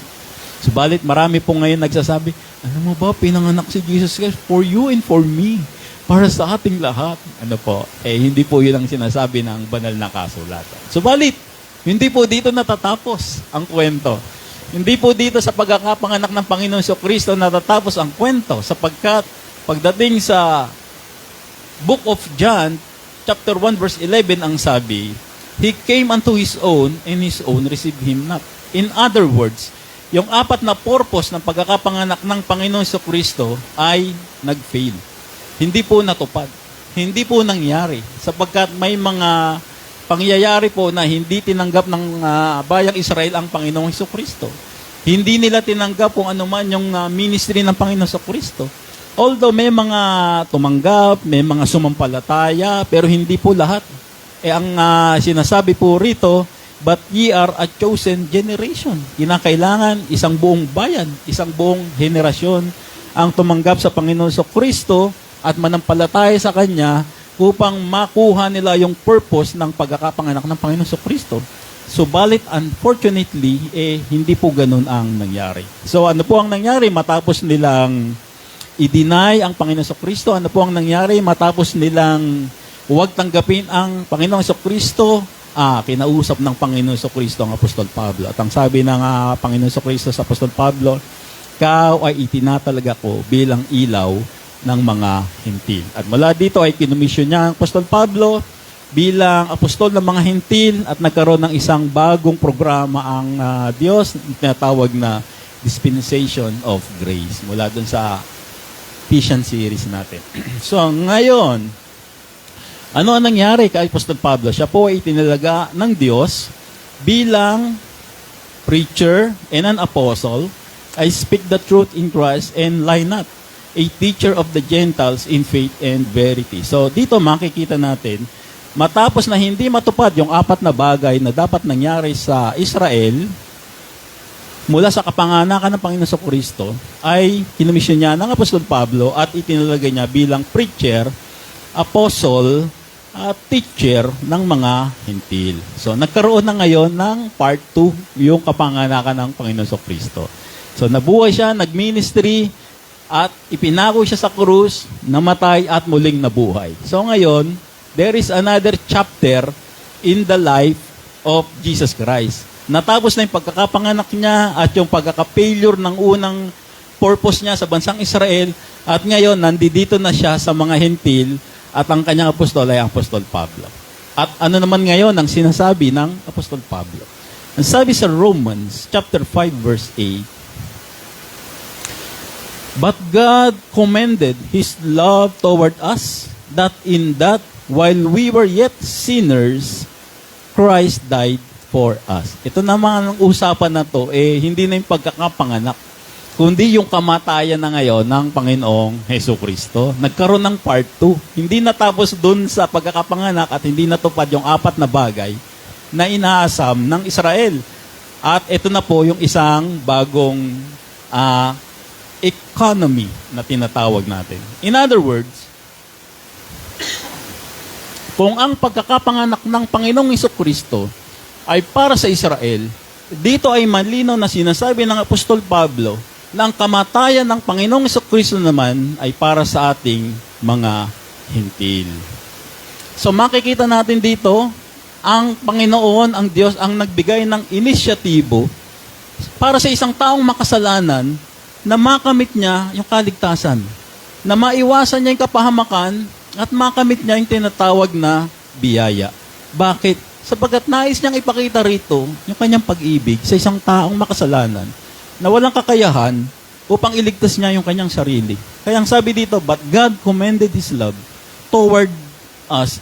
Subalit marami po ngayon nagsasabi, ano mo ba, pinanganak si Jesus Christ for you and for me, para sa ating lahat. Ano po, hindi po yun ang sinasabi ng banal na kasulatan. Subalit, hindi po dito natatapos ang kwento. Hindi po dito sa pagkakapanganak ng Panginoon Kristo natatapos ang kwento, sapagkat pagdating sa Book of John, chapter 1, verse 11, ang sabi, He came unto His own, and His own received Him not. In other words, yung 4 na purpose ng pagkakapanganak ng Panginoon Kristo ay nag-fail. Hindi po natupad. Hindi po nangyari. Sapagkat may mga pangyayari po na hindi tinanggap ng bayang Israel ang Panginoong Kristo. Hindi nila tinanggap kung ano man yung ministry ng Panginoong Kristo. Although may mga tumanggap, may mga sumampalataya, pero hindi po lahat. Ang sinasabi po rito, but ye are a chosen generation. Kinakailangan isang buong bayan, isang buong henerasyon ang tumanggap sa Panginoon Kristo at manampalataya sa Kanya upang makuha nila yung purpose ng pagkakapanganak ng Panginoon Kristo. Subalit, unfortunately, hindi po ganun ang nangyari. So, ano po ang nangyari matapos nilang i-deny ang Panginoon Kristo? Ano po ang nangyari matapos nilang huwag tanggapin ang Panginoong Kristo? Kinausap ng Panginoon Kristo ang Apostol Pablo. At ang sabi ng Panginoon Kristo sa Apostol Pablo, Ikaw ay itinatalaga ko bilang ilaw ng mga hintil. At mula dito ay kinumisyon niya ang Apostol Pablo bilang apostol ng mga hintil at nagkaroon ng isang bagong programa ang Diyos, tinatawag na Dispensation of Grace. Mula dun sa Ephesians series natin. So, ngayon, ano ang nangyari kay Apostol Pablo? Siya po ay itinalaga ng Diyos bilang preacher and an apostle. I speak the truth in Christ and lie not. a teacher of the Gentiles in faith and verity. So dito makikita natin, matapos na hindi matupad yung 4 na bagay na dapat nangyari sa Israel, mula sa kapanganakan ng Panginoon sa Kristo, ay kinumisyon niya ng Apostol Pablo at itinalagay niya bilang preacher, apostle, at teacher ng mga Hentil. So, nagkaroon na ngayon ng part 2, yung kapanganakan ng Panginoon sa Kristo. So, nabuhay siya, nagministry, at ipinako siya sa krus, namatay at muling nabuhay. So, ngayon, there is another chapter in the life of Jesus Christ. Natapos na yung pagkakapanganak niya at yung pagkaka-failure ng unang purpose niya sa bansang Israel, at ngayon, nandito na siya sa mga Hentil, at ang kanyang apostol ay Apostol Pablo. At ano naman ngayon ang sinasabi ng Apostol Pablo? Ang sabi sa Romans chapter 5 verse 8, "But God commended His love toward us, that in that while we were yet sinners, Christ died for us." Ito naman ang usapan na to, hindi na yung pagkakapanganak, kundi yung kamatayan na ngayon ng Panginoong Hesus Kristo. Nagkaroon ng part 2. Hindi natapos dun sa pagkakapanganak at hindi natupad yung 4 na bagay na inaasam ng Israel. At ito na po yung isang bagong economy na tinatawag natin. In other words, kung ang pagkakapanganak ng Panginoong Hesus Kristo ay para sa Israel, dito ay malinaw na sinasabi ng Apostol Pablo na ang kamatayan ng Panginoong Jesucristo naman ay para sa ating mga Hentil. So makikita natin dito, ang Panginoon, ang Diyos, ang nagbigay ng inisyatibo para sa isang taong makasalanan na makamit niya yung kaligtasan, na maiwasan niya yung kapahamakan at makamit niya yung tinatawag na biyaya. Bakit? Sapagkat nais niyang ipakita rito yung kanyang pag-ibig sa isang taong makasalanan na walang kakayahan upang iligtas niya yung kanyang sarili. Kaya ang sabi dito, "But God commended His love toward us,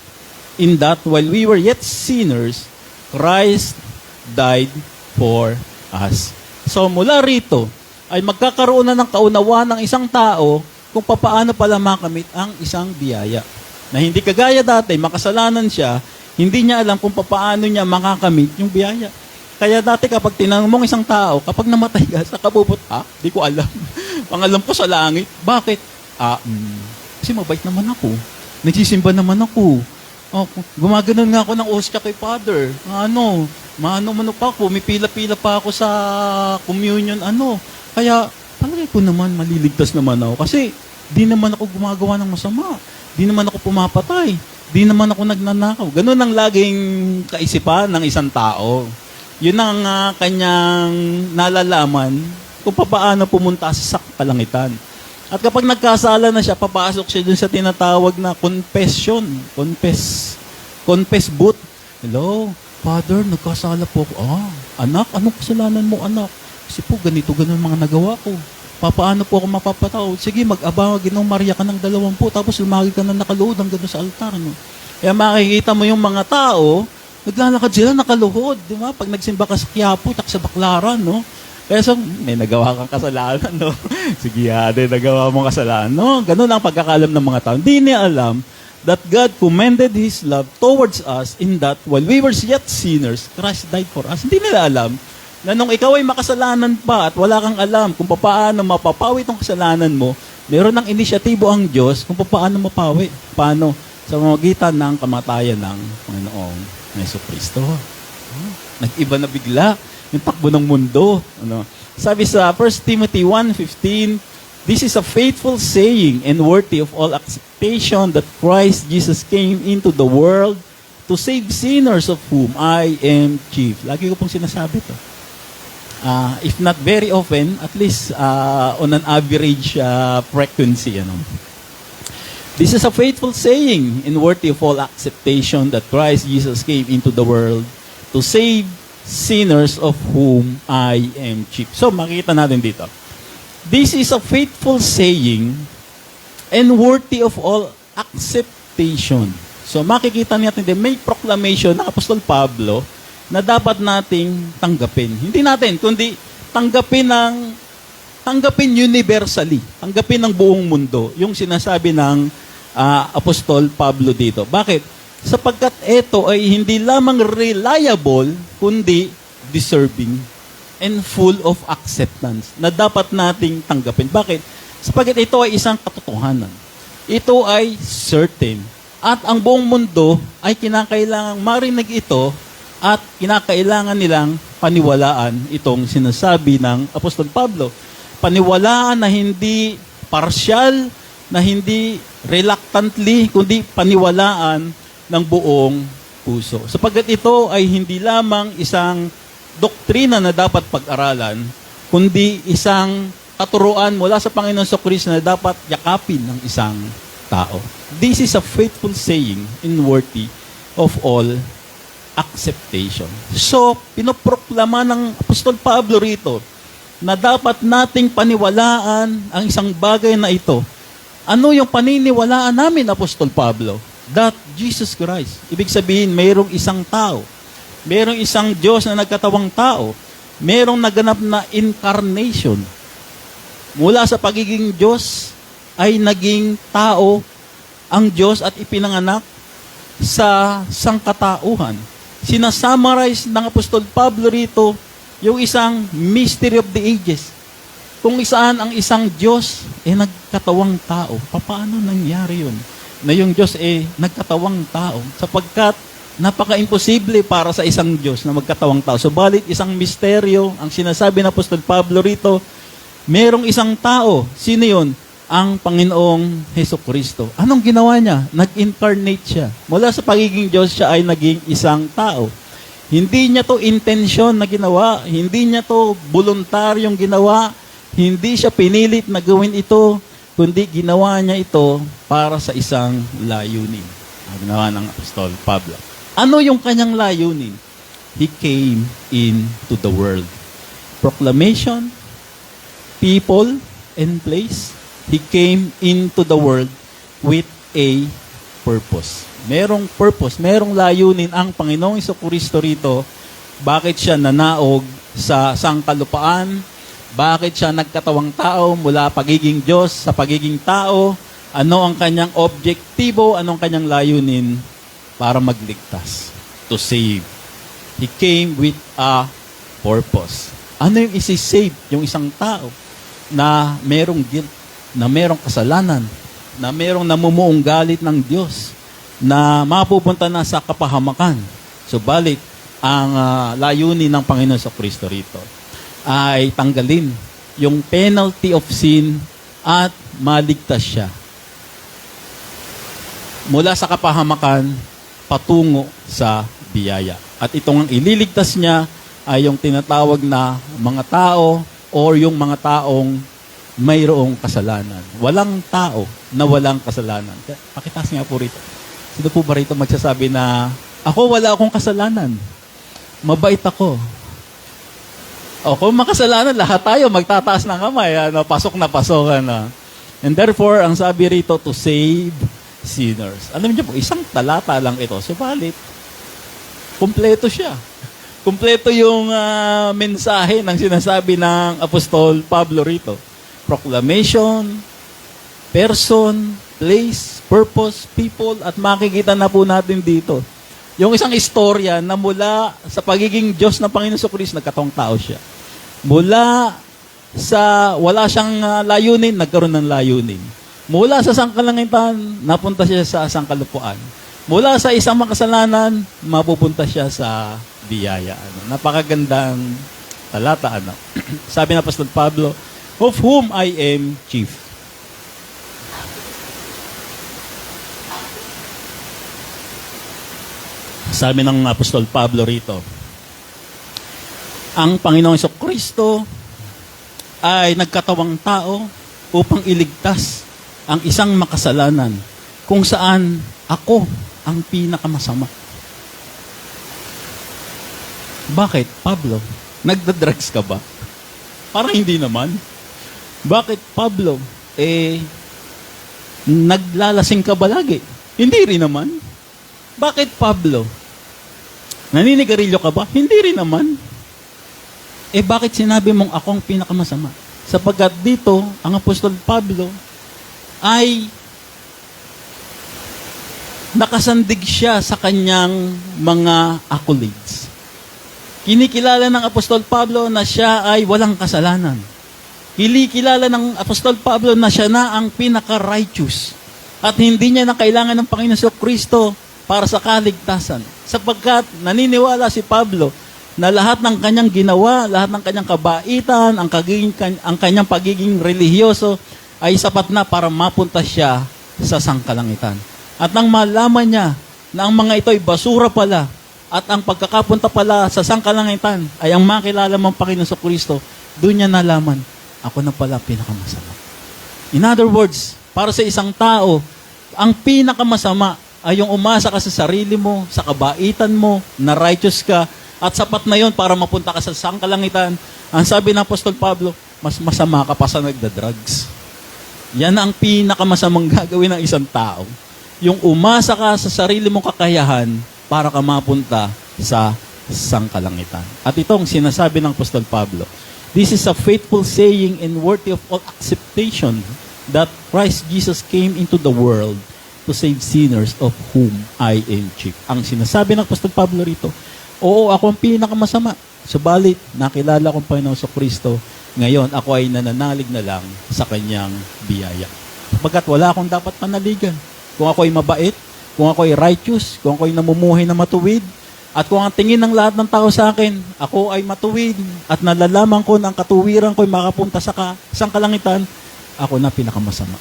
in that while we were yet sinners, Christ died for us." So mula rito, ay magkakaroon na ng kaunawaan ng isang tao kung papaano pala makamit ang isang biyaya. Na hindi kagaya dati, makasalanan siya, hindi niya alam kung papaano niya makakamit yung biyaya. Kaya dati kapag tinanong mong isang tao, kapag namatay ka, sa kabubot, di ko alam. Pangalam ko sa langit. Bakit? Kasi mabait naman ako. Nagsisimba naman ako. Gumaganon nga ako ng ostia kay Father. Maano pa ako, may pila-pila pa ako sa communion, Kaya, palagay ko naman, maliligtas naman ako. Kasi, di naman ako gumagawa ng masama. Di naman ako pumapatay. Di naman ako nagnanakaw. Ganun ang laging kaisipan ng isang tao. Yun ang kanyang nalalaman kung paano pumunta sa kalangitan. At kapag nagkasala na siya, papasok siya dun sa tinatawag na confession. Confess booth. "Hello, Father, nagkasala po ako." "Anak, anong kasalanan mo, anak?" "Kasi po, ganito mga nagawa ko." "Paano po ako mapapatawad?" "Sige, mag-aba, Ginoong Maria ka ng 20, tapos lumagi ka na nakaluhod hanggang sa altar." Kaya makikita mo yung mga tao, naglalakad sila nakaluhod, di ba? Pag nagsimba ka sa Quiapo, sa Baclaran, Kaya may nagawa kang kasalanan, Sige, nagawa mong kasalanan, Ganun ang pagkakalam ng mga tao. Hindi niya alam that God commended His love towards us in that while we were yet sinners, Christ died for us. Hindi nila alam na nung ikaw ay makasalanan pa at wala kang alam kung paano mapapawi itong kasalanan mo, meron ng inisyatibo ang Diyos kung paano mapawi. Paano? Sa magitan ng kamatayan ng Panginoong Jesucristo. Nag-iba na bigla yung takbo ng mundo. Sabi sa 1 Timothy 1:15, "This is a faithful saying and worthy of all acceptation that Christ Jesus came into the world to save sinners, of whom I am chief." Lagi ko pong sinasabi to. If not very often, at least on an average frequency. "This is a faithful saying and worthy of all acceptation that Christ Jesus came into the world to save sinners, of whom I am chief." So, makikita natin dito. This is a faithful saying and worthy of all acceptation. So, makikita natin din, may proclamation ng Apostol Pablo na dapat nating tanggapin. Hindi natin, kundi tanggapin ng tanggapin universally, tanggapin ng buong mundo, yung sinasabi ng Apostol Pablo dito. Bakit? Sapagkat ito ay hindi lamang reliable, kundi deserving and full of acceptance na dapat nating tanggapin. Bakit? Sapagkat ito ay isang katotohanan. Ito ay certain. At ang buong mundo ay kinakailangang marinig ito at kinakailangan nilang paniwalaan itong sinasabi ng Apostol Pablo. Paniwalaan na hindi partial, na hindi reluctantly, kundi paniwalaan ng buong puso. Sapagkat ito ay hindi lamang isang doktrina na dapat pag-aralan, kundi isang katuruan mula sa Panginoon Kristo na dapat yakapin ng isang tao. This is a faithful saying and worthy of all acceptation. So, pinoproklama ng Apostol Pablo rito na dapat nating paniwalaan ang isang bagay na ito. Ano yung paniniwalaan namin, Apostol Pablo? That Jesus Christ. Ibig sabihin, mayroong isang tao. Mayroong isang Diyos na nagkatawang tao. Mayroong naganap na incarnation. Mula sa pagiging Diyos, ay naging tao ang Diyos at ipinanganak sa sangkatauhan. Sinasummarize ng Apostol Pablo rito yung isang mystery of the ages. Kung saan ang isang Diyos nagkatawang tao. Paano nangyari yun? Na yung Diyos nagkatawang tao. Sapagkat napaka-imposible para sa isang Diyos na magkatawang tao. Subalit isang misteryo, ang sinasabi ng Apostol Pablo rito, merong isang tao. Sino yun? Ang Panginoong Hesukristo. Anong ginawa niya? Nag-incarnate siya. Mula sa pagiging Diyos, siya ay naging isang tao. Hindi niya to intensyon na ginawa. Hindi niya to voluntaryong ginawa. Hindi siya pinilit na gawin ito, kundi ginawa niya ito para sa isang layunin. Ang ginawa ng Apostol Pablo. Ano yung kanyang layunin? He came into the world. Proclamation, people, and place. He came into the world with a purpose. Merong purpose, merong layunin ang Panginoong Jesucristo rito. Bakit siya nanaog sa sangkalupaan? Bakit siya nagkatawang tao mula pagiging Diyos sa pagiging tao? Ano ang kanyang objektibo? Anong kanyang layunin? Para magligtas. To save. He came with a purpose. Ano yung isi-save? Yung isang tao na merong guilt, na merong kasalanan, na merong namumuong galit ng Diyos, na mapupunta na sa kapahamakan. Subalit, ang layunin ng Panginoon sa Kristo rito ay tanggalin yung penalty of sin at maligtas siya mula sa kapahamakan patungo sa biyaya. At itong ang ililigtas niya ay yung tinatawag na mga tao or yung mga taong mayroong kasalanan. Walang tao na walang kasalanan. Pakitaas nga po rito. Sino po ba rito magsasabi na ako wala akong kasalanan? Mabait ako. O, kung makasalanan, lahat tayo magtataas ng kamay. Pasok na pasok. And therefore, ang sabi rito, to save sinners. Alam niyo po, isang talata lang ito. Subalit, kumpleto siya. Kumpleto yung mensahe ng sinasabi ng Apostol Pablo rito. Proclamation, person, place, purpose, people, at makikita na po natin dito. Yung isang istorya na mula sa pagiging Diyos ng Panginoon Jesucristo, nagkatawang tao siya. Mula sa wala siyang layunin, nagkaroon ng layunin. Mula sa sangkalangitan, napunta siya sa sangkalupuan. Mula sa isang makasalanan, mapupunta siya sa biyaya. Napakagandang talata. Sabi ng Apostol Pablo, of whom I am chief. Sabi ng Apostol Pablo rito, ang Panginoong Jesucristo ay nagkatawang tao upang iligtas ang isang makasalanan kung saan ako ang pinakamasama. Bakit, Pablo? Nagda-drugs ka ba? Parang hindi naman. Bakit, Pablo? Naglalasing ka ba lagi? Hindi rin naman. Bakit, Pablo? Naninigarilyo ka ba? Hindi rin naman. Bakit sinabi mong akong pinakamasama? Sapagkat dito, ang Apostol Pablo ay nakasandig siya sa kanyang mga accolades. Kinikilala ng Apostol Pablo na siya ay walang kasalanan. Kinikilala ng Apostol Pablo na siya na ang pinaka-righteous. At hindi niya na kailangan ng Panginoon Kristo para sa kaligtasan. Sapagkat naniniwala si Pablo na lahat ng kanyang ginawa, lahat ng kanyang kabaitan, ang kanyang pagiging relihiyoso ay sapat na para mapunta siya sa sangkalangitan. At nang malaman niya na ang mga ito ay basura pala at ang pagkakapunta pala sa sangkalangitan ay ang makilala mong Panginoon Kristo, doon niya nalaman, ako na pala pinakamasama. In other words, para sa isang tao, ang pinakamasama ay yung umasa ka sa sarili mo, sa kabaitan mo, na righteous ka, at sapat na yon para mapunta ka sa sangkalangitan. Ang sabi ng Apostol Pablo, mas masama ka pa sa nagda-drugs. Yan ang pinakamasamang gagawin ng isang tao. Yung umasa ka sa sarili mong kakayahan para ka mapunta sa sangkalangitan. At itong sinasabi ng Apostol Pablo, this is a faithful saying and worthy of all acceptation that Christ Jesus came into the world to save sinners of whom I am chief. Ang sinasabi ng Apostol Pablo rito, oo, ako ang pinakamasama. Subalit, nakilala kong Panginoon Kristo, ngayon ako ay nananalig na lang sa kanyang biyaya. Pagkat wala akong dapat panaligan. Kung ako ay mabait, kung ako ay righteous, kung ako ay namumuhay na matuwid, at kung ang tingin ng lahat ng tao sa akin, ako ay matuwid, at nalalaman ko na ang katuwiran ko ay makapunta sa sangkalangitan, ako na pinakamasama.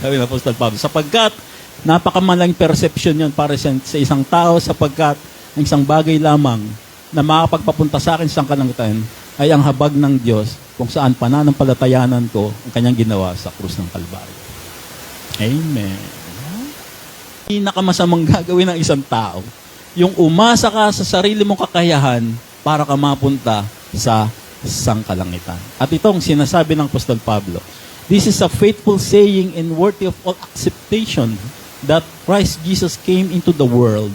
Sabi ng Apostol Pablo, sapagkat napakamalang perception yon para sa isang tao, sapagkat ang isang bagay lamang na makapagpapunta sa akin sa sangkalangitan ay ang habag ng Diyos kung saan pananampalatayanan ko ang kanyang ginawa sa krus ng Kalbaryo. Amen. Pinakamasamang gagawin ng isang tao, yung umasa ka sa sarili mong kakayahan para ka mapunta sa sangkalangitan. At itong sinasabi ng Apostol Pablo, this is a faithful saying and worthy of all acceptation that Christ Jesus came into the world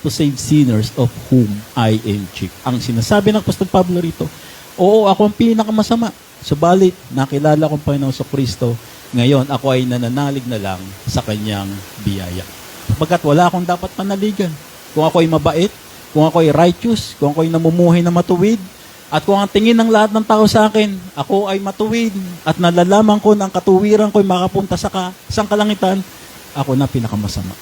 to save sinners of whom I am chief. Ang sinasabi ng Apostol Pablo rito, oo, ako ang pinakamasama. Subalit, nakilala kong Panginoon Kristo, ngayon ako ay nananalig na lang sa kanyang biyaya. Pagkat wala akong dapat panaligan. Kung ako ay mabait, kung ako ay righteous, kung ako ay namumuhay na matuwid, at kung ang tingin ng lahat ng tao sa akin, ako ay matuwid, at nalalaman ko na ang katuwiran ko ay makapunta sa sangkalangitan, ako na pinakamasama.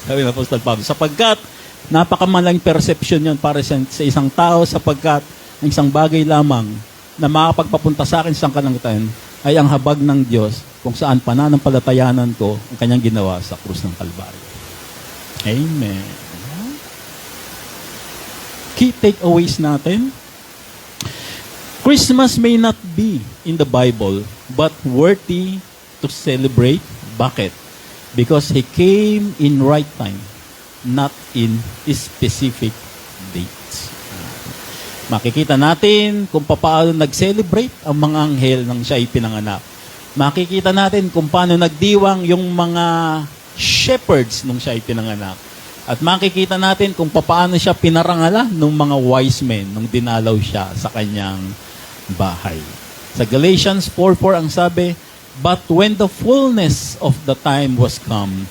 Sabi ng Apostol Pablo, sapagkat napakamalang perception yon para sa isang tao, sapagkat ang isang bagay lamang na makapagpapunta sa akin sa sangkalangitan ay ang habag ng Diyos kung saan pananampalatayanan ko ang kanyang ginawa sa krus ng Kalbaryo. Amen. Key takeaways natin. Christmas may not be in the Bible, but worthy to celebrate. Bakit? Because He came in right time, not in specific dates. Makikita natin kung paano nag-celebrate ang mga anghel nang siya ay pinanganak. Makikita natin kung paano nagdiwang yung mga shepherds nung siya ay pinanganak. At makikita natin kung paano siya pinarangalan ng mga wise men nung dinalaw siya sa kanyang bahay. Sa Galatians 4:4 ang sabi, but when the fullness of the time was come,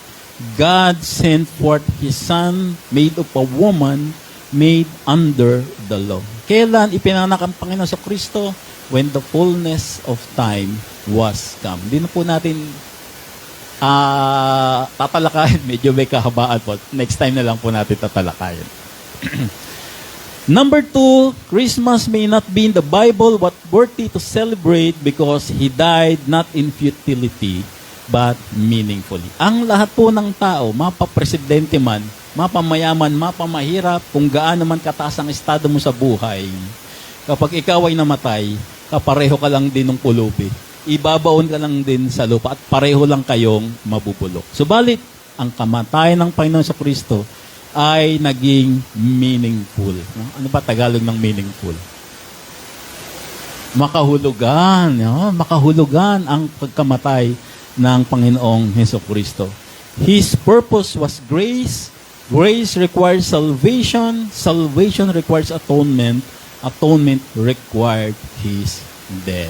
God sent forth His Son, made of a woman, made under the law. Kailan ipinanganak ang Panginoon sa Kristo? When the fullness of time was come. Hindi na po natin tatalakayin. Medyo may kahabaan po. Next time na lang po natin tatalakayin. Number 2, Christmas may not be in the Bible but worthy to celebrate because He died not in futility but meaningfully. Ang lahat po ng tao, mapapresidente man, mapamayaman, mapamahirap, kung gaano man kataas ang estado mo sa buhay, kapag ikaw ay namatay, kapareho ka lang din ng pulubi. Ibabaon ka lang din sa lupa at pareho lang kayong mabubulok. Subalit, ang kamatayan ng Panginoon sa Kristo ay naging meaningful. Ano ba Tagalog ng meaningful? Makahulugan. Makahulugan ang pagkamatay ng Panginoong Jesucristo. His purpose was grace. Grace requires salvation. Salvation requires atonement. Atonement required His Hindi.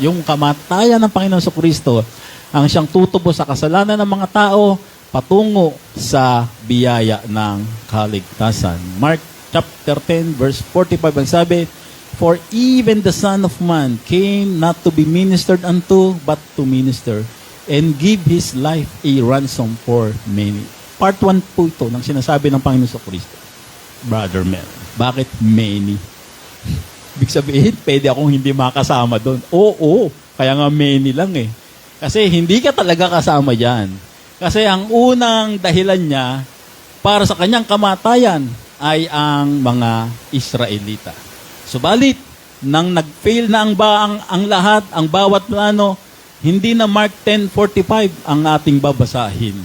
Yung kamatayan ng Panginoon Kristo ang siyang tutubo sa kasalanan ng mga tao patungo sa biyaya ng kaligtasan. Mark chapter 10 verse 45 ang sabi, "For even the Son of Man came not to be ministered unto, but to minister, and give His life a ransom for many." Part 1 po ito ng sinasabi ng Panginoon Kristo. Brother Mel, bakit many? Ibig sabihin, pwede akong hindi makasama doon. Oo, kaya nga many lang eh. Kasi hindi ka talaga kasama dyan. Kasi ang unang dahilan niya para sa kanyang kamatayan ay ang mga Israelita. Subalit, nang nag-fail na ang lahat, ang bawat plano, hindi na Mark 10:45 ang ating babasahin,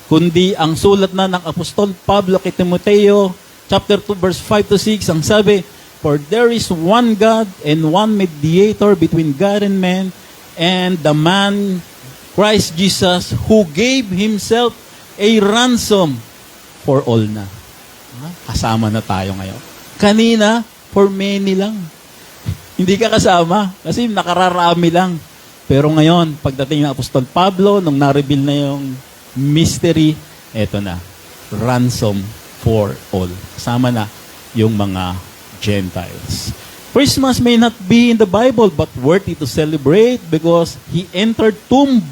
kundi ang sulat na ng Apostol Pablo kay Timoteo, chapter 2, verse 5 to 6, ang sabi, "For there is one God and one mediator between God and man, and the man Christ Jesus, who gave Himself a ransom for all na." Kasama na tayo ngayon. Kanina, for many lang. Hindi ka kasama kasi nakararami lang. Pero ngayon, pagdating ng Apostol Pablo, nung na-reveal na yung mystery, eto na, ransom for all. Kasama na yung mga Gentiles. Christmas may not be in the Bible but worthy to celebrate because He entered tomb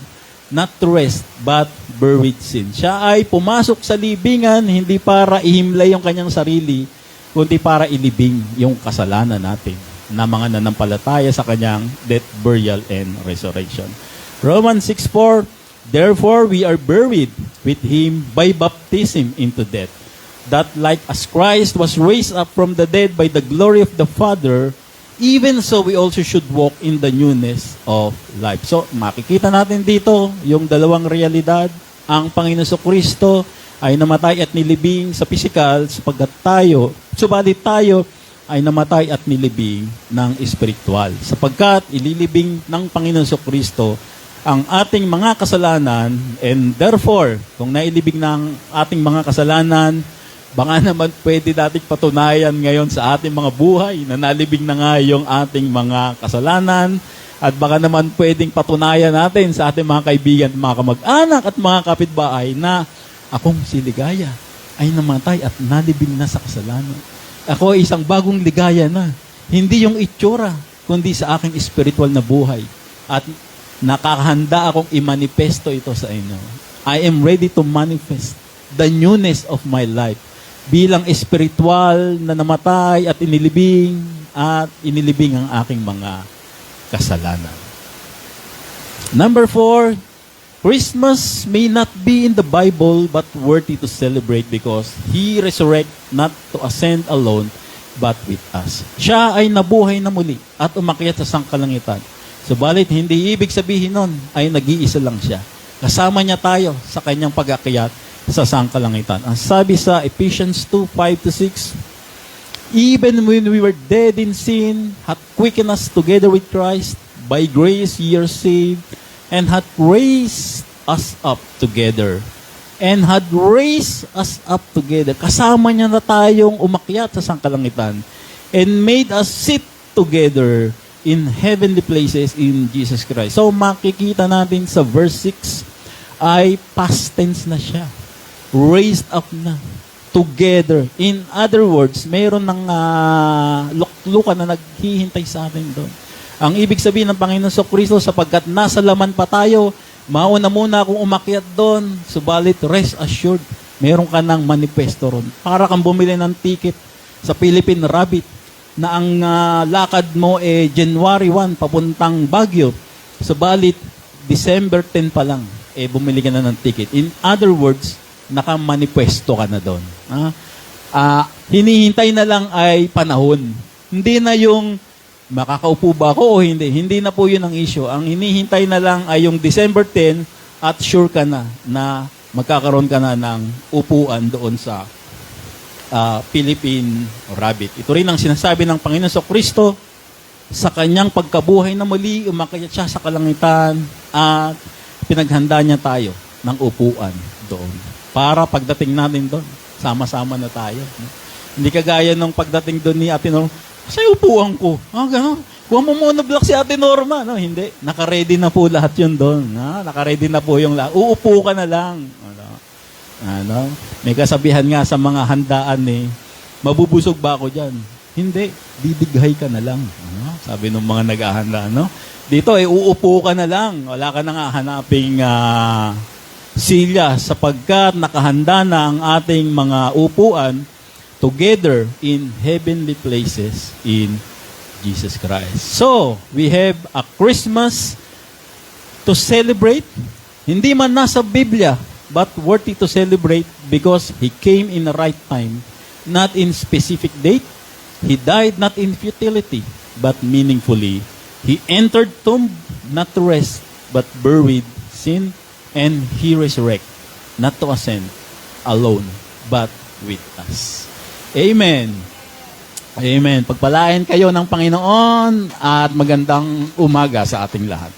not to rest but buried sin. Siya ay pumasok sa libingan hindi para ihimlay yung kanyang sarili kundi para ilibing yung kasalanan natin na mga nanampalataya sa kanyang death, burial, and resurrection. Romans 6:4, "Therefore we are buried with Him by baptism into death, that like as Christ was raised up from the dead by the glory of the Father, even so we also should walk in the newness of life." So, makikita natin dito yung dalawang realidad. Ang Panginoon Kristo ay namatay at nilibing sa physical subalit tayo ay namatay at nilibing ng spiritual. Sapagkat ililibing ng Panginoon Kristo ang ating mga kasalanan, and therefore, kung nailibing ng ating mga kasalanan, baka naman pwede nating patunayan ngayon sa ating mga buhay na nalibing na nga yung ating mga kasalanan, at baka naman pwedeng patunayan natin sa ating mga kaibigan, mga kamag-anak at mga kapitbahay na akong si Ligaya ay namatay at nalibing na sa kasalanan. Ako ay isang bagong ligaya na. Hindi yung itsura, kundi sa aking spiritual na buhay. At nakahanda akong imanifesto ito sa inyo. I am ready to manifest the newness of my life bilang espiritual na namatay at inilibing ang aking mga kasalanan. Number 4, Christmas may not be in the Bible but worthy to celebrate because He resurrected not to ascend alone but with us. Siya ay nabuhay na muli at umakyat sa sangkalangitan. Subalit hindi ibig sabihin nun ay nag-iisa lang siya. Kasama niya tayo sa kanyang pag-akyat sa sangkalangitan. Ang sabi sa Ephesians 2:5-6, "Even when we were dead in sin, hath quickened us together with Christ. By grace ye are saved, and hath raised us up together." And had raised us up together. Kasama niya na tayong umakyat sa sangkalangitan. And made us sit together in heavenly places in Jesus Christ. So makikita natin sa verse 6 ay past tense na siya. Raised up na. Together. In other words, mayroon ng luklukan na naghihintay sa atin doon. Ang ibig sabihin ng Panginoon Kristo, sapagkat nasa laman pa tayo, mauna muna akong umakyat doon, subalit rest assured, meron ka ng manifesto ron. Para kang bumili ng ticket sa Philippine Rabbit na ang lakad mo January 1 papuntang Baguio, subalit December 10 pa lang, bumili ka na ng ticket. In other words, nakamanifesto ka na doon. Hinihintay na lang ay panahon. Hindi na yung makakaupo ba ako o hindi. Hindi na po yun ang issue. Ang hinihintay na lang ay yung December 10 at sure ka na magkakaroon ka na ng upuan doon sa Philippine Rabbit. Ito rin ang sinasabi ng Panginoon Kristo sa kanyang pagkabuhay na muli, umakyat siya sa kalangitan at pinaghanda niya tayo ng upuan doon. Para pagdating natin doon, sama-sama na tayo. Hindi kagaya nung pagdating doon ni Ate Norm, "Sa upuan ko." Gano'n. Huwag mo muna block si Ate Norma. No, hindi. Naka-ready na po lahat yun doon. Naka-ready na po yung lahat. Uupo ka na lang. Ano? May kasabihan nga sa mga handaan mabubusog ba ako dyan? Hindi. Didighay ka na lang. Sabi ng mga nag-ahanda. No? Dito, uupo ka na lang. Wala ka nang hahanaping silya sapagkat nakahanda na ang ating mga upuan together in heavenly places in Jesus Christ. So, we have a Christmas to celebrate. Hindi man nasa Biblia, but worthy to celebrate because He came in the right time, not in specific date. He died not in futility, but meaningfully. He entered tomb, not to rest, but buried sin, and He resurrect, not to ascend alone, but with us. Amen. Amen. Pagpalain kayo ng Panginoon at magandang umaga sa ating lahat.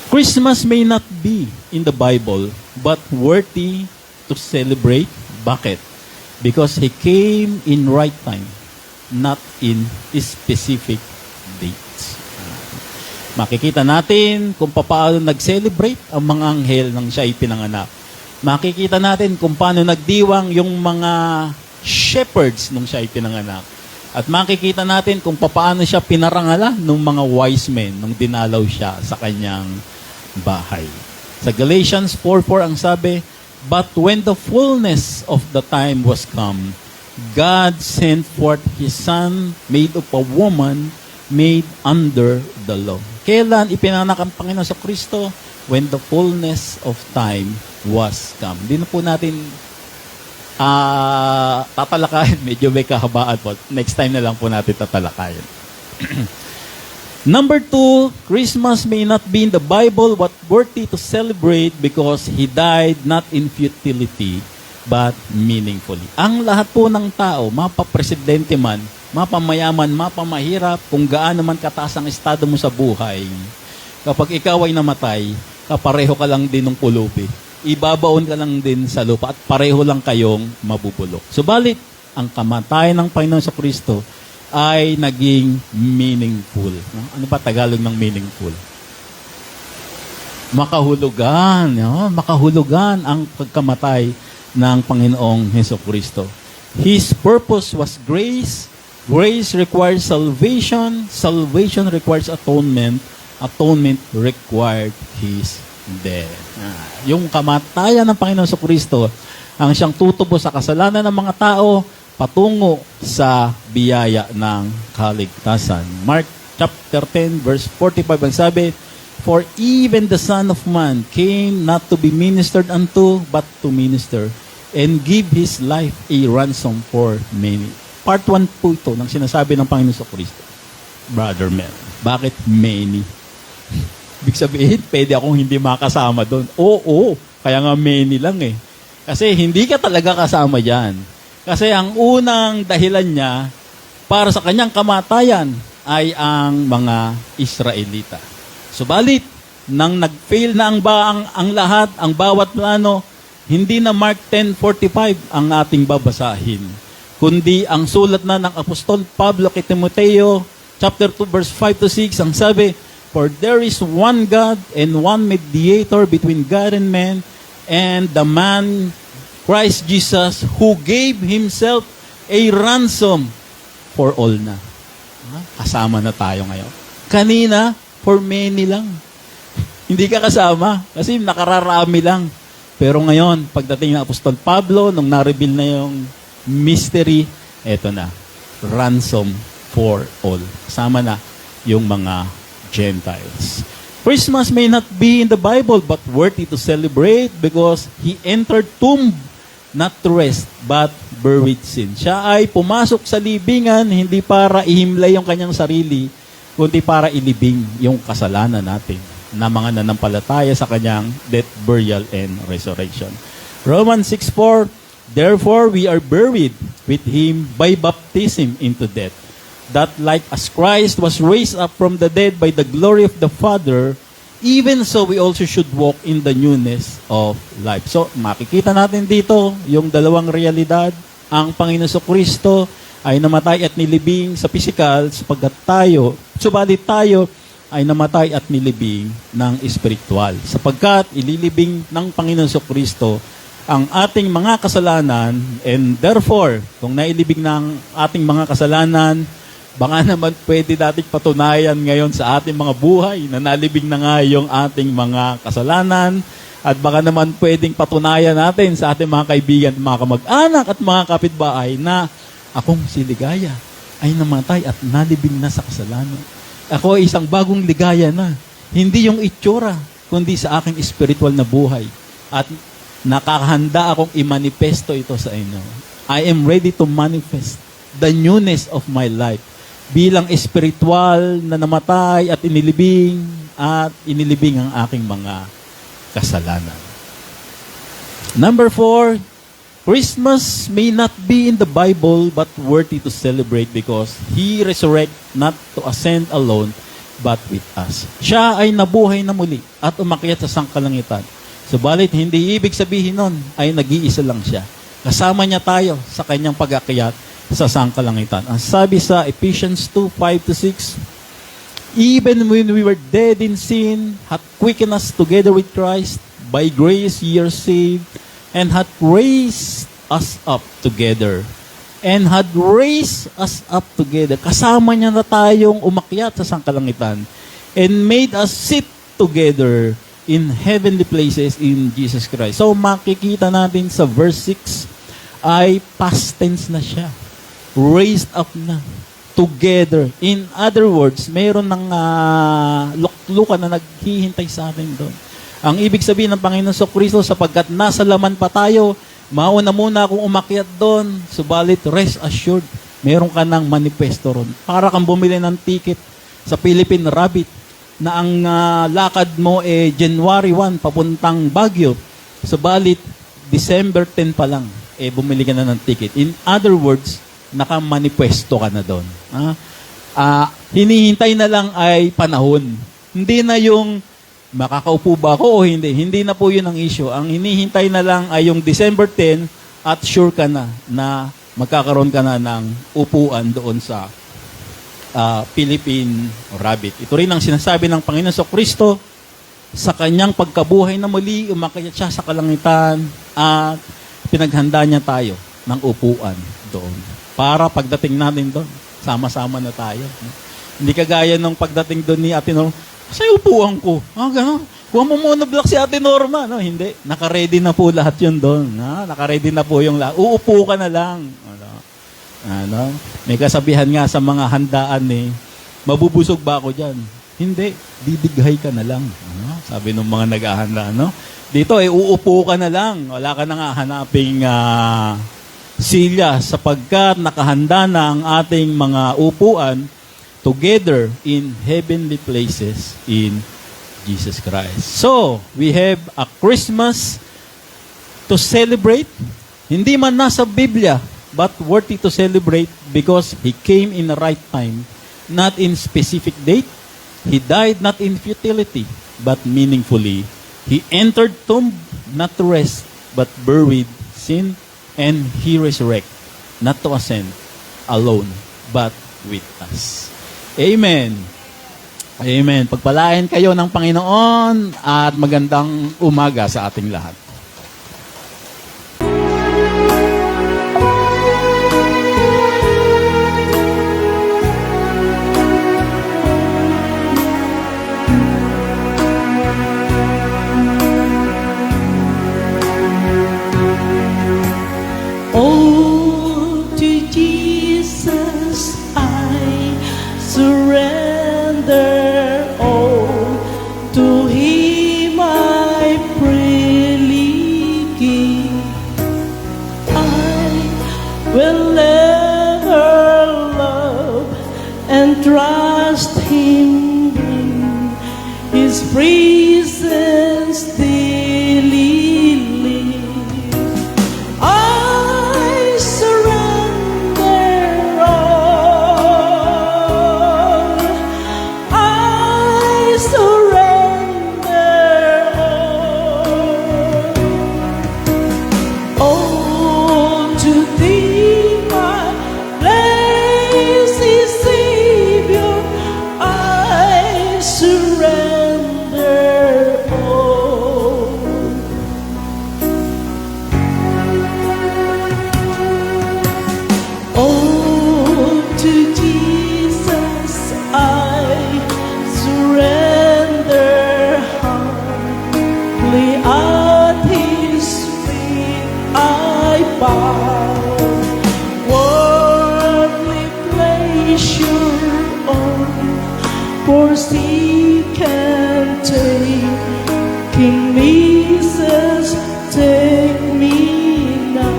Christmas may not be in the Bible, but worthy to celebrate. Bakit? Because He came in right time, not in specific dates. Makikita natin kung paano nag-celebrate ang mga anghel nang siya ay pinanganak. Makikita natin kung paano nagdiwang yung mga shepherds nung siya ay pinanganak. At makikita natin kung paano siya pinarangala ng mga wise men nung dinalaw siya sa kanyang bahay. Sa Galatians 4:4 ang sabi, "But when the fullness of the time was come, God sent forth His Son, made of a woman, made under the law." Kailan ipinanganak ang Panginoon sa Kristo? When the fullness of time was come. Hindi na po natin tatalakayin. Medyo may kahabaan po. Next time na lang po natin tatalakayin. Number 2, Christmas may not be in the Bible but worthy to celebrate because He died not in futility but meaningfully. Ang lahat po ng tao, mapapresidente man, mapamayaman, mapamahirap, kung gaano man kataas ang estado mo sa buhay, kapag ikaw ay namatay, kapareho ka lang din ng pulubi. Ibabaon ka lang din sa lupa at pareho lang kayong mabubulok. Subalit, ang kamatayan ng Panginoon sa Kristo ay naging meaningful. Ano ba Tagalog ng meaningful? Makahulugan. Makahulugan ang pagkamatay ng Panginoong Hesukristo. His purpose was grace. Grace requires salvation. Salvation requires atonement. Atonement required His death. Yung kamatayan ng Panginoon Hesukristo ang siyang tutubo sa kasalanan ng mga tao patungo sa biyaya ng kaligtasan. Mark chapter 10 verse 45 ang sabi, "For even the Son of Man came not to be ministered unto, but to minister, and give His life a ransom for many." Part 1 po ito ng sinasabi ng Panginoon Hesukristo. Brother Mel, bakit many? Ibig sabihin, pwede akong hindi makasama doon. Oo, kaya nga many lang eh. Kasi hindi ka talaga kasama dyan. Kasi ang unang dahilan niya para sa kanyang kamatayan ay ang mga Israelita. Subalit, nang nag-fail na ang lahat, ang bawat plano, hindi na Mark 10:45 ang ating babasahin, kundi ang sulat na ng Apostol Pablo kay Timoteo, chapter 2, verse 5-6, ang sabi, "For there is one God and one mediator between God and man, and the man Christ Jesus, who gave Himself a ransom for all na." Kasama na tayo ngayon. Kanina, for many lang. Hindi ka kasama kasi nakararami lang. Pero ngayon, pagdating ng Apostol Pablo, nung na-reveal na yung mystery, eto na, ransom for all. Kasama na yung mga Gentiles. Christmas may not be in the Bible but worthy to celebrate because He entered tomb, not to rest, but buried sin. Siya ay pumasok sa libingan, hindi para ihimlay yung kanyang sarili, kundi para ilibing yung kasalanan natin na mga nanampalataya sa kanyang death, burial, and resurrection. Romans 6:4, "Therefore we are buried with Him by baptism into death, that like as Christ was raised up from the dead by the glory of the Father, even so we also should walk in the newness of life." So, makikita natin dito yung dalawang realidad. Ang Panginoon Kristo ay namatay at nilibing sa pisikal subalit tayo ay namatay at nilibing ng espiritual. Sapagkat ililibing ng Panginoon Kristo ang ating mga kasalanan, and therefore, kung nailibing ng ating mga kasalanan, baka naman pwede nating patunayan ngayon sa ating mga buhay na nalibing na nga yung ating mga kasalanan, at baka naman pwedeng patunayan natin sa ating mga kaibigan, mga kamag-anak at mga kapitbahay na akong si Ligaya ay namatay at nalibing na sa kasalanan. Ako ay isang bagong ligaya na. Hindi yung itsura, kundi sa aking spiritual na buhay. At nakahanda akong imanifesto ito sa inyo. I am ready to manifest the newness of my life bilang spiritual na namatay at inilibing ang aking mga kasalanan. Number 4, Christmas may not be in the Bible but worthy to celebrate because He resurrected not to ascend alone but with us. Siya ay nabuhay na muli at umakyat sa sangkalangitan. Subalit hindi ibig sabihin nun ay nag-iisa lang siya. Kasama niya tayo sa kanyang pag-akyat sa sangkalangitan. Ang sabi sa Ephesians 2:5-6, even when we were dead in sin, hath quickened us together with Christ. By grace ye are saved, and hath raised us up together. Kasama niya na tayong umakyat sa sangkalangitan. And made us sit together in heavenly places in Jesus Christ. So makikita natin sa verse 6 ay past tense na siya. Raised up na. Together. In other words, mayroon ng luklukan na naghihintay sa atin doon. Ang ibig sabihin ng Panginoon Kristo, sapagkat nasa laman pa tayo, mauna muna akong umakyat doon, subalit rest assured, meron ka ng manifesto ron. Para kang bumili ng ticket sa Philippine Rabbit na ang lakad mo January 1 papuntang Baguio, subalit December 10 pa lang, bumili ka na ng ticket. In other words, nakamanifesto ka na doon. Hinihintay na lang ay panahon. Hindi na yung makakaupo ba ako o hindi. Hindi na po yun ang issue. Ang hinihintay na lang ay yung December 10 at sure ka na magkakaroon ka na ng upuan doon sa Philippine Rabbit. Ito rin ang sinasabi ng Panginoon Kristo sa kanyang pagkabuhay na muli, umakyat siya sa kalangitan at pinaghanda niya tayo ng upuan doon. Para pagdating natin doon, sama-sama na tayo. Hindi kagaya nung pagdating doon ni Ate Norma, kasi upuan ko. Gano'n. Huwag mo muna block si Ate Norma. No, hindi. Naka-ready na po lahat yun doon. Naka-ready na po yung lahat. Uupo ka na lang. May kasabihan nga sa mga handaan mabubusog ba ako dyan? Hindi. Didighay ka na lang. Sabi ng mga nag-ahanda. Dito, uupo ka na lang. Wala ka na nga hanaping silya sapagkat nakahanda na ang ating mga upuan together in heavenly places in Jesus Christ. So, we have a Christmas to celebrate. Hindi man nasa Biblia, but worthy to celebrate because He came in the right time, not in specific date. He died not in futility, but meaningfully. He entered tomb, not to rest, but buried sin, and He resurrected, not to ascend alone, but with us. Amen. Amen. Pagpalain kayo ng Panginoon at magandang umaga sa ating lahat. Oh, to Jesus I surrender all. To Him I freely give. I will ever love and trust Him in His presence daily live. I surrender all. I surrender all. Oh, to Thee, my blessed sure forsaken, taking me, says, take me now.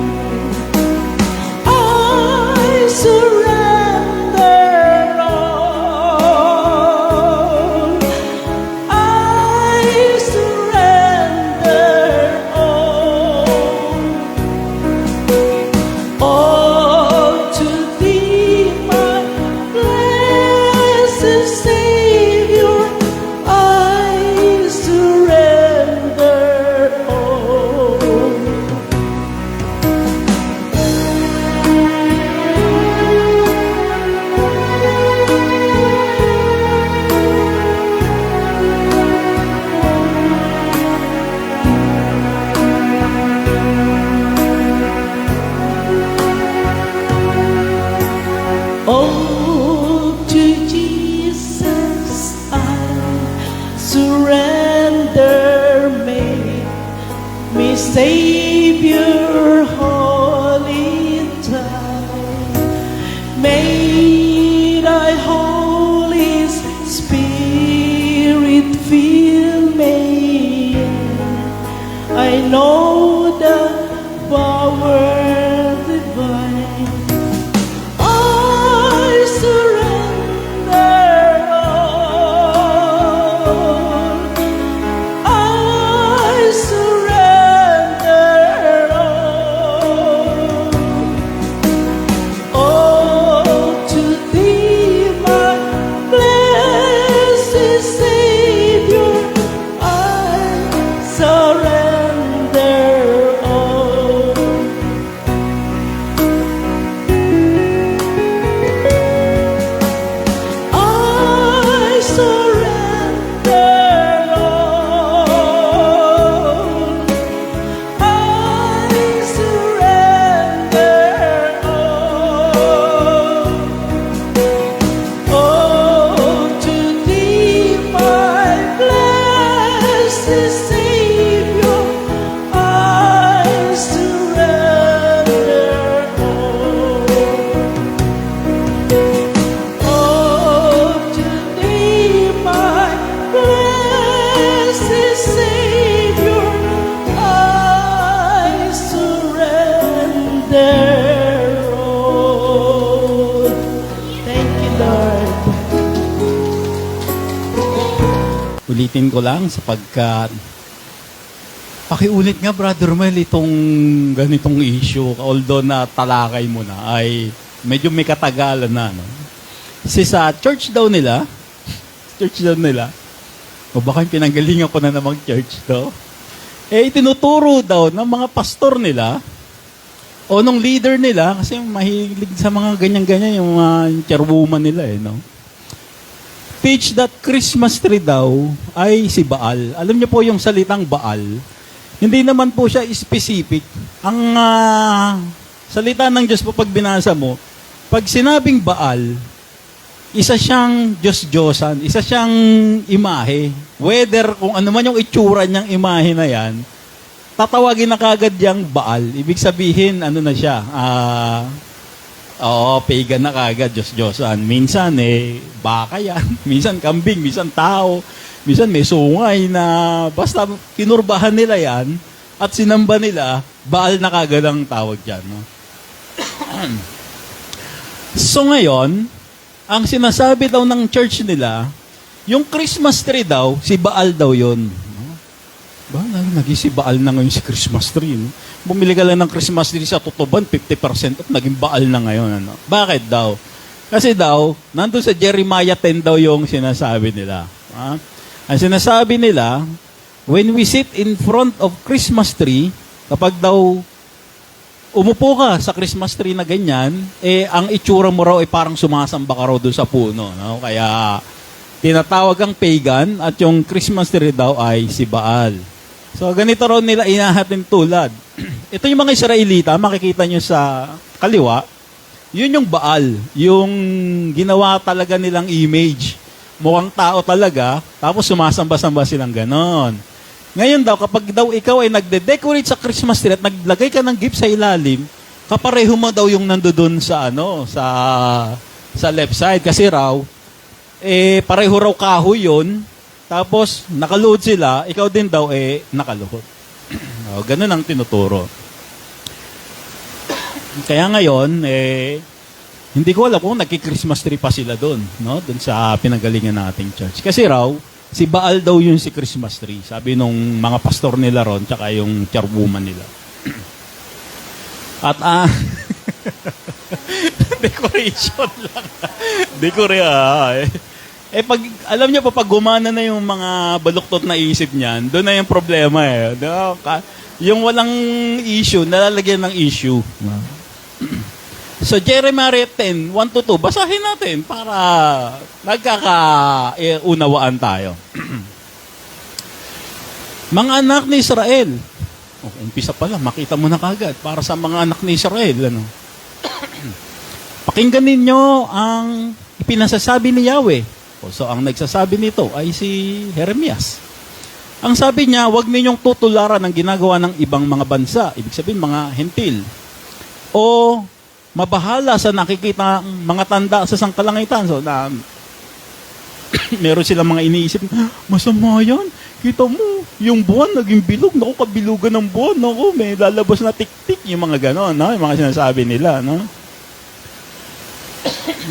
I surrender all. I surrender all to Thee, my blessed Savior. I surrender all. Oh, to Jesus I surrender. Make me Savior, holy time. May Thy Holy Spirit fill me. I know the power divine. I surrender all. I surrender all to Thee, my blessed Savior. I surrender all. I surrender all. I surrender all. Oh, to Thee, my blessed Savior, I surrender all. To Thee, my blessed Savior, I surrender all. Thank you, Lord. Ulitin ko lang sapagkat pakiulit nga, Brother Mel, itong ganitong issue, although na talakay mo na, ay medyo may katagalan na. No? Kasi sa church daw nila, o baka yung pinanggalingan ko na namang church to, itinuturo daw ng mga pastor nila, o nung leader nila, kasi mahilig sa mga ganyan-ganyan, yung mga chairwoman nila no? Teach that Christmas tree daw ay si Baal. Alam niyo po yung salitang Baal, hindi naman po siya specific. Ang salita ng Diyos po pag binasa mo, pag sinabing Baal, isa siyang Diyos-Diyosan, isa siyang imahe. Whether kung ano man yung itsura niyang imahe na yan, tatawagin na kagad yang Baal. Ibig sabihin, ano na siya, pagan na kagad, Diyos-Diyosan. Minsan, baka yan. Minsan kambing, minsan tao. Minsan may sungay na basta kinurbahan nila yan at sinamba nila, Baal na kagad ang tawag dyan. No? So ngayon, ang sinasabi daw ng church nila, yung Christmas tree daw, si Baal daw yun. Ba, naging si Baal na ngayon si Christmas tree. No? Bumili ka lang ng Christmas tree sa Tutuban, 50% at naging Baal na ngayon. Ano? Bakit daw? Kasi daw, nandun sa Jeremiah 10 daw yung sinasabi nila. Ang sinasabi nila, when we sit in front of Christmas tree, kapag daw umupo ka sa Christmas tree na ganyan, ang itsura mo raw ay parang sumasamba ka raw doon sa puno. No? Kaya tinatawag ang pagan at yung Christmas tree daw ay si Baal. So, ganito raw nila inahatin tulad. Ito yung mga Israelita, makikita nyo sa kaliwa, yun yung Baal, yung ginawa talaga nilang image. Mukhang tao talaga, tapos sumasamba-samba silang ganon. Ngayon daw, kapag daw ikaw ay nagde-decorate sa Christmas tree at naglagay ka ng gift sa ilalim, kapareho mo daw yung nandoon sa sa left side. Kasi raw, pareho raw kahoy yun. Tapos, nakaluhod sila, ikaw din daw, nakaluhod. Ganun ang tinuturo. Kaya ngayon, hindi ko alam kung nagki-Christmas tree pa sila doon, no? Doon sa pinagalingan nating church. Kasi raw, si Baal daw yun si Christmas tree. Sabi nung mga pastor nila ron, tsaka yung chairwoman nila. At, decoration lang. Pag, alam niyo pa, pag gumana na yung mga baluktot na isip niyan, doon na yung problema eh. Yung walang issue, nalalagyan ng issue. So, Jeremiah 10, 1-2, basahin natin para nagkakaunawaan tayo. Mga anak ni Israel. Umpisa pala, makita mo na kagad. Para sa mga anak ni Israel. Ano? Pakinggan ninyo ang ipinasasabi ni Yahweh. So, ang nagsasabi nito ay si Jeremias. Ang sabi niya, huwag ninyong tutularan ang ginagawa ng ibang mga bansa. Ibig sabihin, mga hentil. O mabahala sa nakikita mga tanda sa sangkalangitan. So, meron silang mga iniisip, masama yan. Kita mo, yung buwan naging bilog. Naku, kabilugan ng buwan. Naku, may lalabas na tik-tik. Yung mga ganon, no? Yung mga sinasabi nila. No?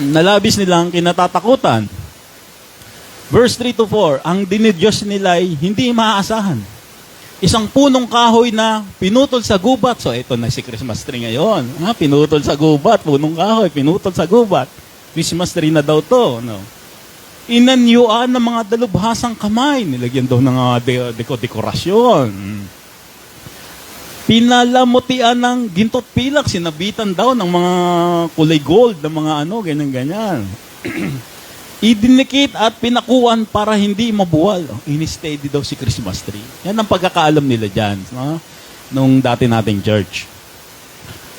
Nalabis nilang kinatatakutan. Verse 3-4, ang dinidiyos nila ay hindi maaasahan. Isang punong kahoy na pinutol sa gubat. So, ito na si Christmas tree ngayon. Pinutol sa gubat, punong kahoy, pinutol sa gubat. Christmas tree na daw to. No? Inanyuan ng mga dalubhasang kamay. Nilagyan daw ng dekorasyon. Pinalamutian ng gintot pilak. Sinabitan daw ng mga kulay gold, ng mga ganyan-ganyan. Idinikit at pinakuan para hindi mabuwal. In-steady daw si Christmas tree. Yan ang pagkakaalam nila dyan. No? Nung dati nating church.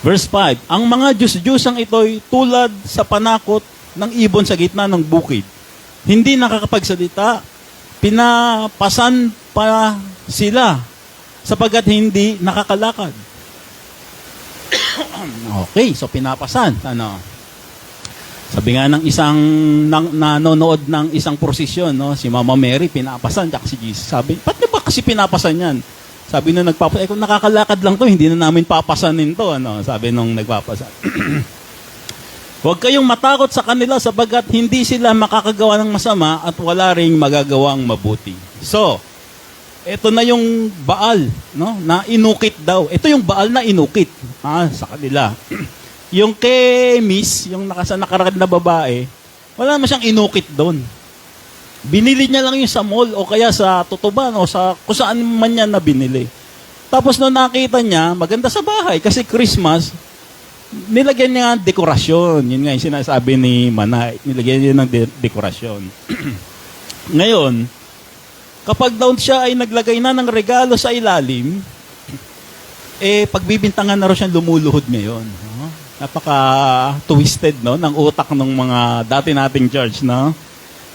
Verse 5, ang mga Diyos-Diyosang ito'y tulad sa panakot ng ibon sa gitna ng bukid. Hindi nakakapagsalita. Pinapasan pa sila sapagkat hindi nakakalakad. Okay, so pinapasan. Sabi nga ng isang nanonood ng isang prosesyon, no? Si Mama Mary, pinapasan, tsaka si Jesus. Sabi, ba't niyo ba kasi pinapasan yan? Sabi nung nagpapasan, kung nakakalakad lang to, hindi na namin papasanin to. Sabi nung nagpapasan. Huwag kayong matakot sa kanila sabagat hindi sila makakagawa ng masama at wala ring magagawang mabuti. So, ito na yung Baal, no? Na inukit daw. Ito yung Baal na inukit sa kanila. Yung kay Miss, yung nakarakad na babae, wala naman siyang inukit doon. Binili niya lang yung sa mall o kaya sa tutuban o sa kung saan man niya na binili. Tapos nung nakita niya, maganda sa bahay kasi Christmas, nilagyan niya ng dekorasyon. Yun nga yung sinasabi ni Manay. Nilagyan niya ng dekorasyon. Ngayon, kapag daw siya ay naglagay na ng regalo sa ilalim, pagbibintangan na rin siyang lumuluhod ngayon. Napaka-twisted, no? Ng utak ng mga dati nating church, no?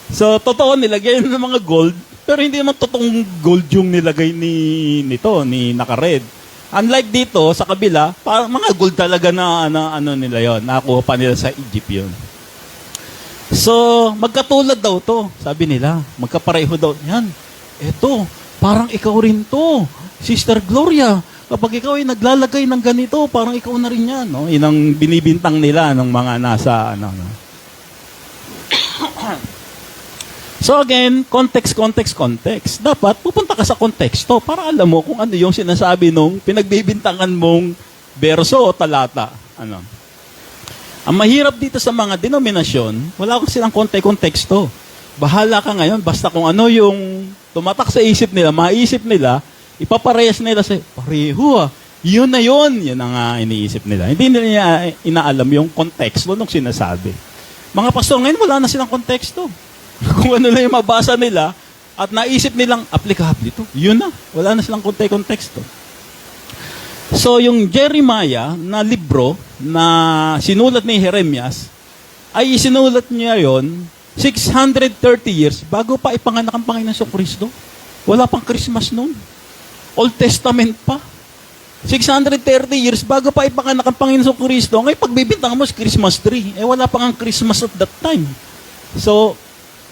So, totoo, nilagay ng mga gold, pero hindi naman totoong gold yung nilagay ni naka-red. Unlike dito, sa kabila, parang mga gold talaga na nila yon, nakuha pa nila sa Egypt yun. So, magkatulad daw to, sabi nila. Magkapareho daw. Yan, eto, parang ikaw rin to, Sister Gloria. Kapag ikaw ay naglalagay ng ganito, parang ikaw na rin yan. No? Yun ang binibintang nila ng mga nasa So again, context. Dapat pupunta ka sa konteksto para alam mo kung ano yung sinasabi nung pinagbibintangan mong berso o talata. Ang mahirap dito sa mga denominasyon, wala ko silang konteksto. Bahala ka ngayon, basta kung ano yung tumatak sa isip nila, maisip nila, ipaparehas nila sa pareho Yun na yun. Yun ang iniisip nila. Hindi nila inaalam yung konteksto nung sinasabi. Mga pastor ngayon, wala na silang konteksto. Kung ano lang yung mabasa nila at naisip nilang applicable ito, yun na. Wala na silang konteksto. So, yung Jeremiah na libro na sinulat ni Jeremias, ay isinulat niya yon 630 years bago pa ipanganak ang Panginoon sa Kristo. Wala pang Christmas noon. Old Testament pa. 630 years bago pa ipanganak ang Panginoon Kristo, ngayon pagbibintang mo sa Christmas tree, wala pa ang Christmas at that time. So,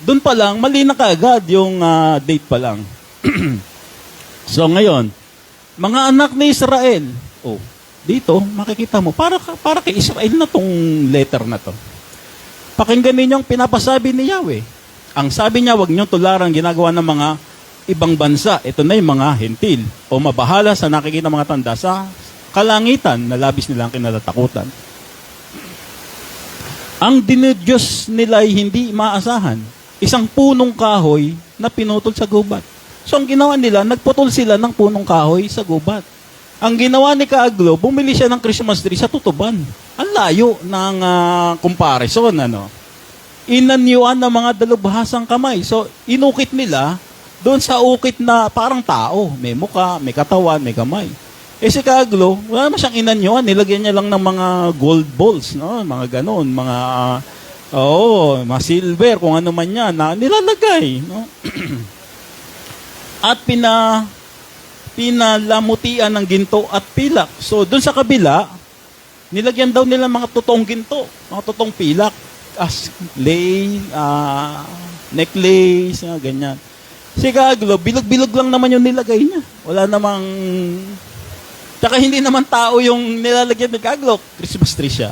doon pa lang, mali na kaagad yung date pa lang. So ngayon, mga anak ni Israel, dito, makikita mo, para kay Israel na tong letter na to. Pakinggan ninyo ang pinapasabi ni Yahweh. Ang sabi niya, wag niyong tularan ginagawa ng mga ibang bansa. Ito na yung mga hentil o mabahala sa nakikita mga tanda sa kalangitan na labis nilang kinatatakutan. Ang dinudiyos nila ay hindi maasahan. Isang punong kahoy na pinutol sa gubat. So ang ginawa nila, nagputol sila ng punong kahoy sa gubat. Ang ginawa ni Kaaglo, bumili siya ng Christmas tree sa Tutuban. Ang layo ng comparison, ano. Inanyuan ng mga dalubhasang kamay. So inukit nila doon sa ukit na parang tao. May muka, may katawan, may kamay. Si Kaaglo, wala naman siyang inanyuan. Nilagyan niya lang ng mga gold balls, no? Mga ganon, mga mga silver, kung ano man yan, na nilalagay. No? At pinalamutian ng ginto at pilak. So, doon sa kabila, nilagyan daw nila mga totoong ginto, mga totoong pilak, as necklace, ganyan. Si Kaaglo, bilog-bilog lang naman yung nilagay niya. Wala namang... Tsaka hindi naman tao yung nilalagyan ni Kaaglo. Christmas tree siya.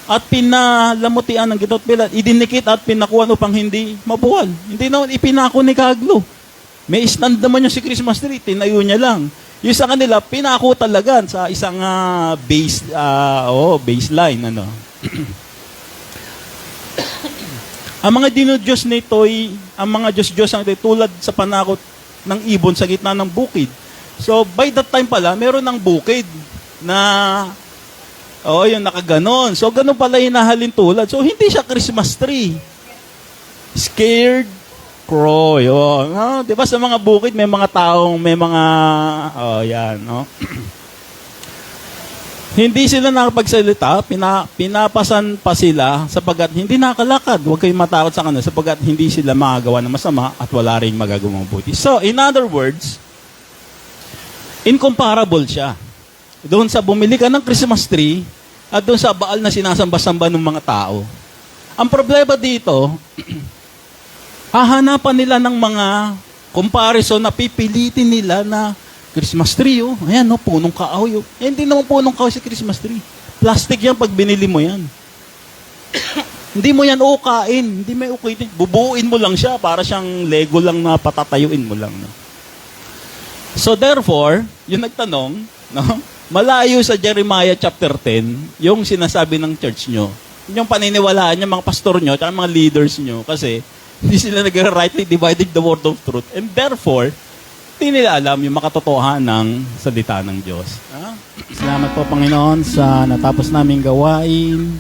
At pinalamutian ng ginto at pilak, idinikit at pinakuan upang hindi mabuwal. Hindi naman ipinako ni Kaaglo. May stand naman yung si Christmas tree, tinayo niya lang. Yung sa kanila, pinako talaga sa isang baseline. Ano. Ang mga dinudiyos nito ang mga Diyos-Diyos ang tulad sa panakot ng ibon sa gitna ng bukid. So, by that time pala, meron ng bukid na yung nakaganon. So, ganun pala hinahalin tulad. So, hindi siya Christmas tree. Scared crow. Yun. Di ba sa mga bukid, may mga taong, may mga, yan, no? Hindi sila nakapagsalita, pinapasan pa sila sapagkat hindi nakalakad. Huwag kayong matakot sa kanila sapagkat hindi sila makagawa ng masama at wala rin magagawang buti. So, in other words, incomparable siya. Doon sa bumili ka ng Christmas tree at doon sa Baal na sinasamba-samba ng mga tao. Ang problema dito, hahanapan nila ng mga comparison na pipilitin nila na Christmas tree, ayan, punong kahoy. Hindi naman punong kahoy si Christmas tree. Plastic yan pag binili mo yan. Hindi mo yan ukain, hindi may ukain. Bubuuin mo lang siya para siyang Lego lang na patatayuin mo lang. No? So therefore, yung nagtanong, no? Malayo sa Jeremiah chapter 10, yung sinasabi ng church nyo, yung paniniwalaan nyo, mga pastor nyo, at mga leaders nyo, kasi hindi sila nag-rightly dividing the word of truth. And therefore, hindi nila alam yung makatotohanan ng salita ng Diyos. Salamat po, Panginoon, sa natapos naming gawain,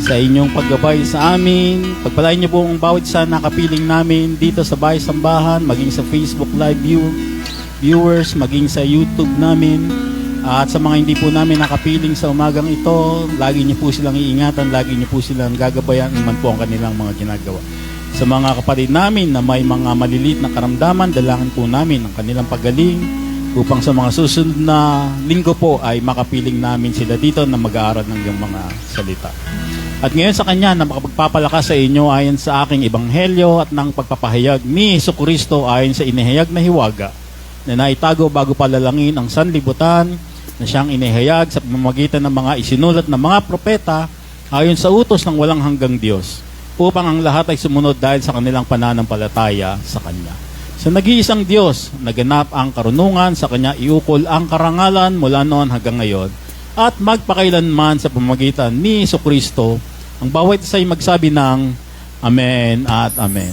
sa inyong paggabay sa amin. Pagpalain niyo po ang bawat isa nakapiling namin dito sa Bahay Sambahan, maging sa Facebook Live viewers, maging sa YouTube namin. At sa mga hindi po namin nakapiling sa umagang ito, lagi niyo po silang iingatan, lagi niyo po silang gagabayan man po ang kanilang mga ginagawa. Sa mga kapatid namin na may mga maliliit na karamdaman, dalangin po namin ang kanilang paggaling upang sa mga susunod na linggo po ay makapiling namin sila dito na mag-aaral ng iyong mga salita. At ngayon sa Kanya na makapagpapalakas sa inyo ayon sa aking ebanghelyo at ng pagpapahayag ni Jesucristo ayon sa inihayag na hiwaga na naitago bago palalangin ang sanlibutan na siyang inihayag sa pamamagitan ng mga isinulat ng mga propeta ayon sa utos ng walang hanggang Diyos upang ang lahat ay sumunod dahil sa kanilang pananampalataya sa Kanya. Sa nag-iisang Diyos, naganap ang karunungan, sa Kanya iukol ang karangalan mula noon hanggang ngayon at magpakailanman sa pamamagitan ni Jesucristo, ang bawat isa ay magsabi ng Amen at Amen.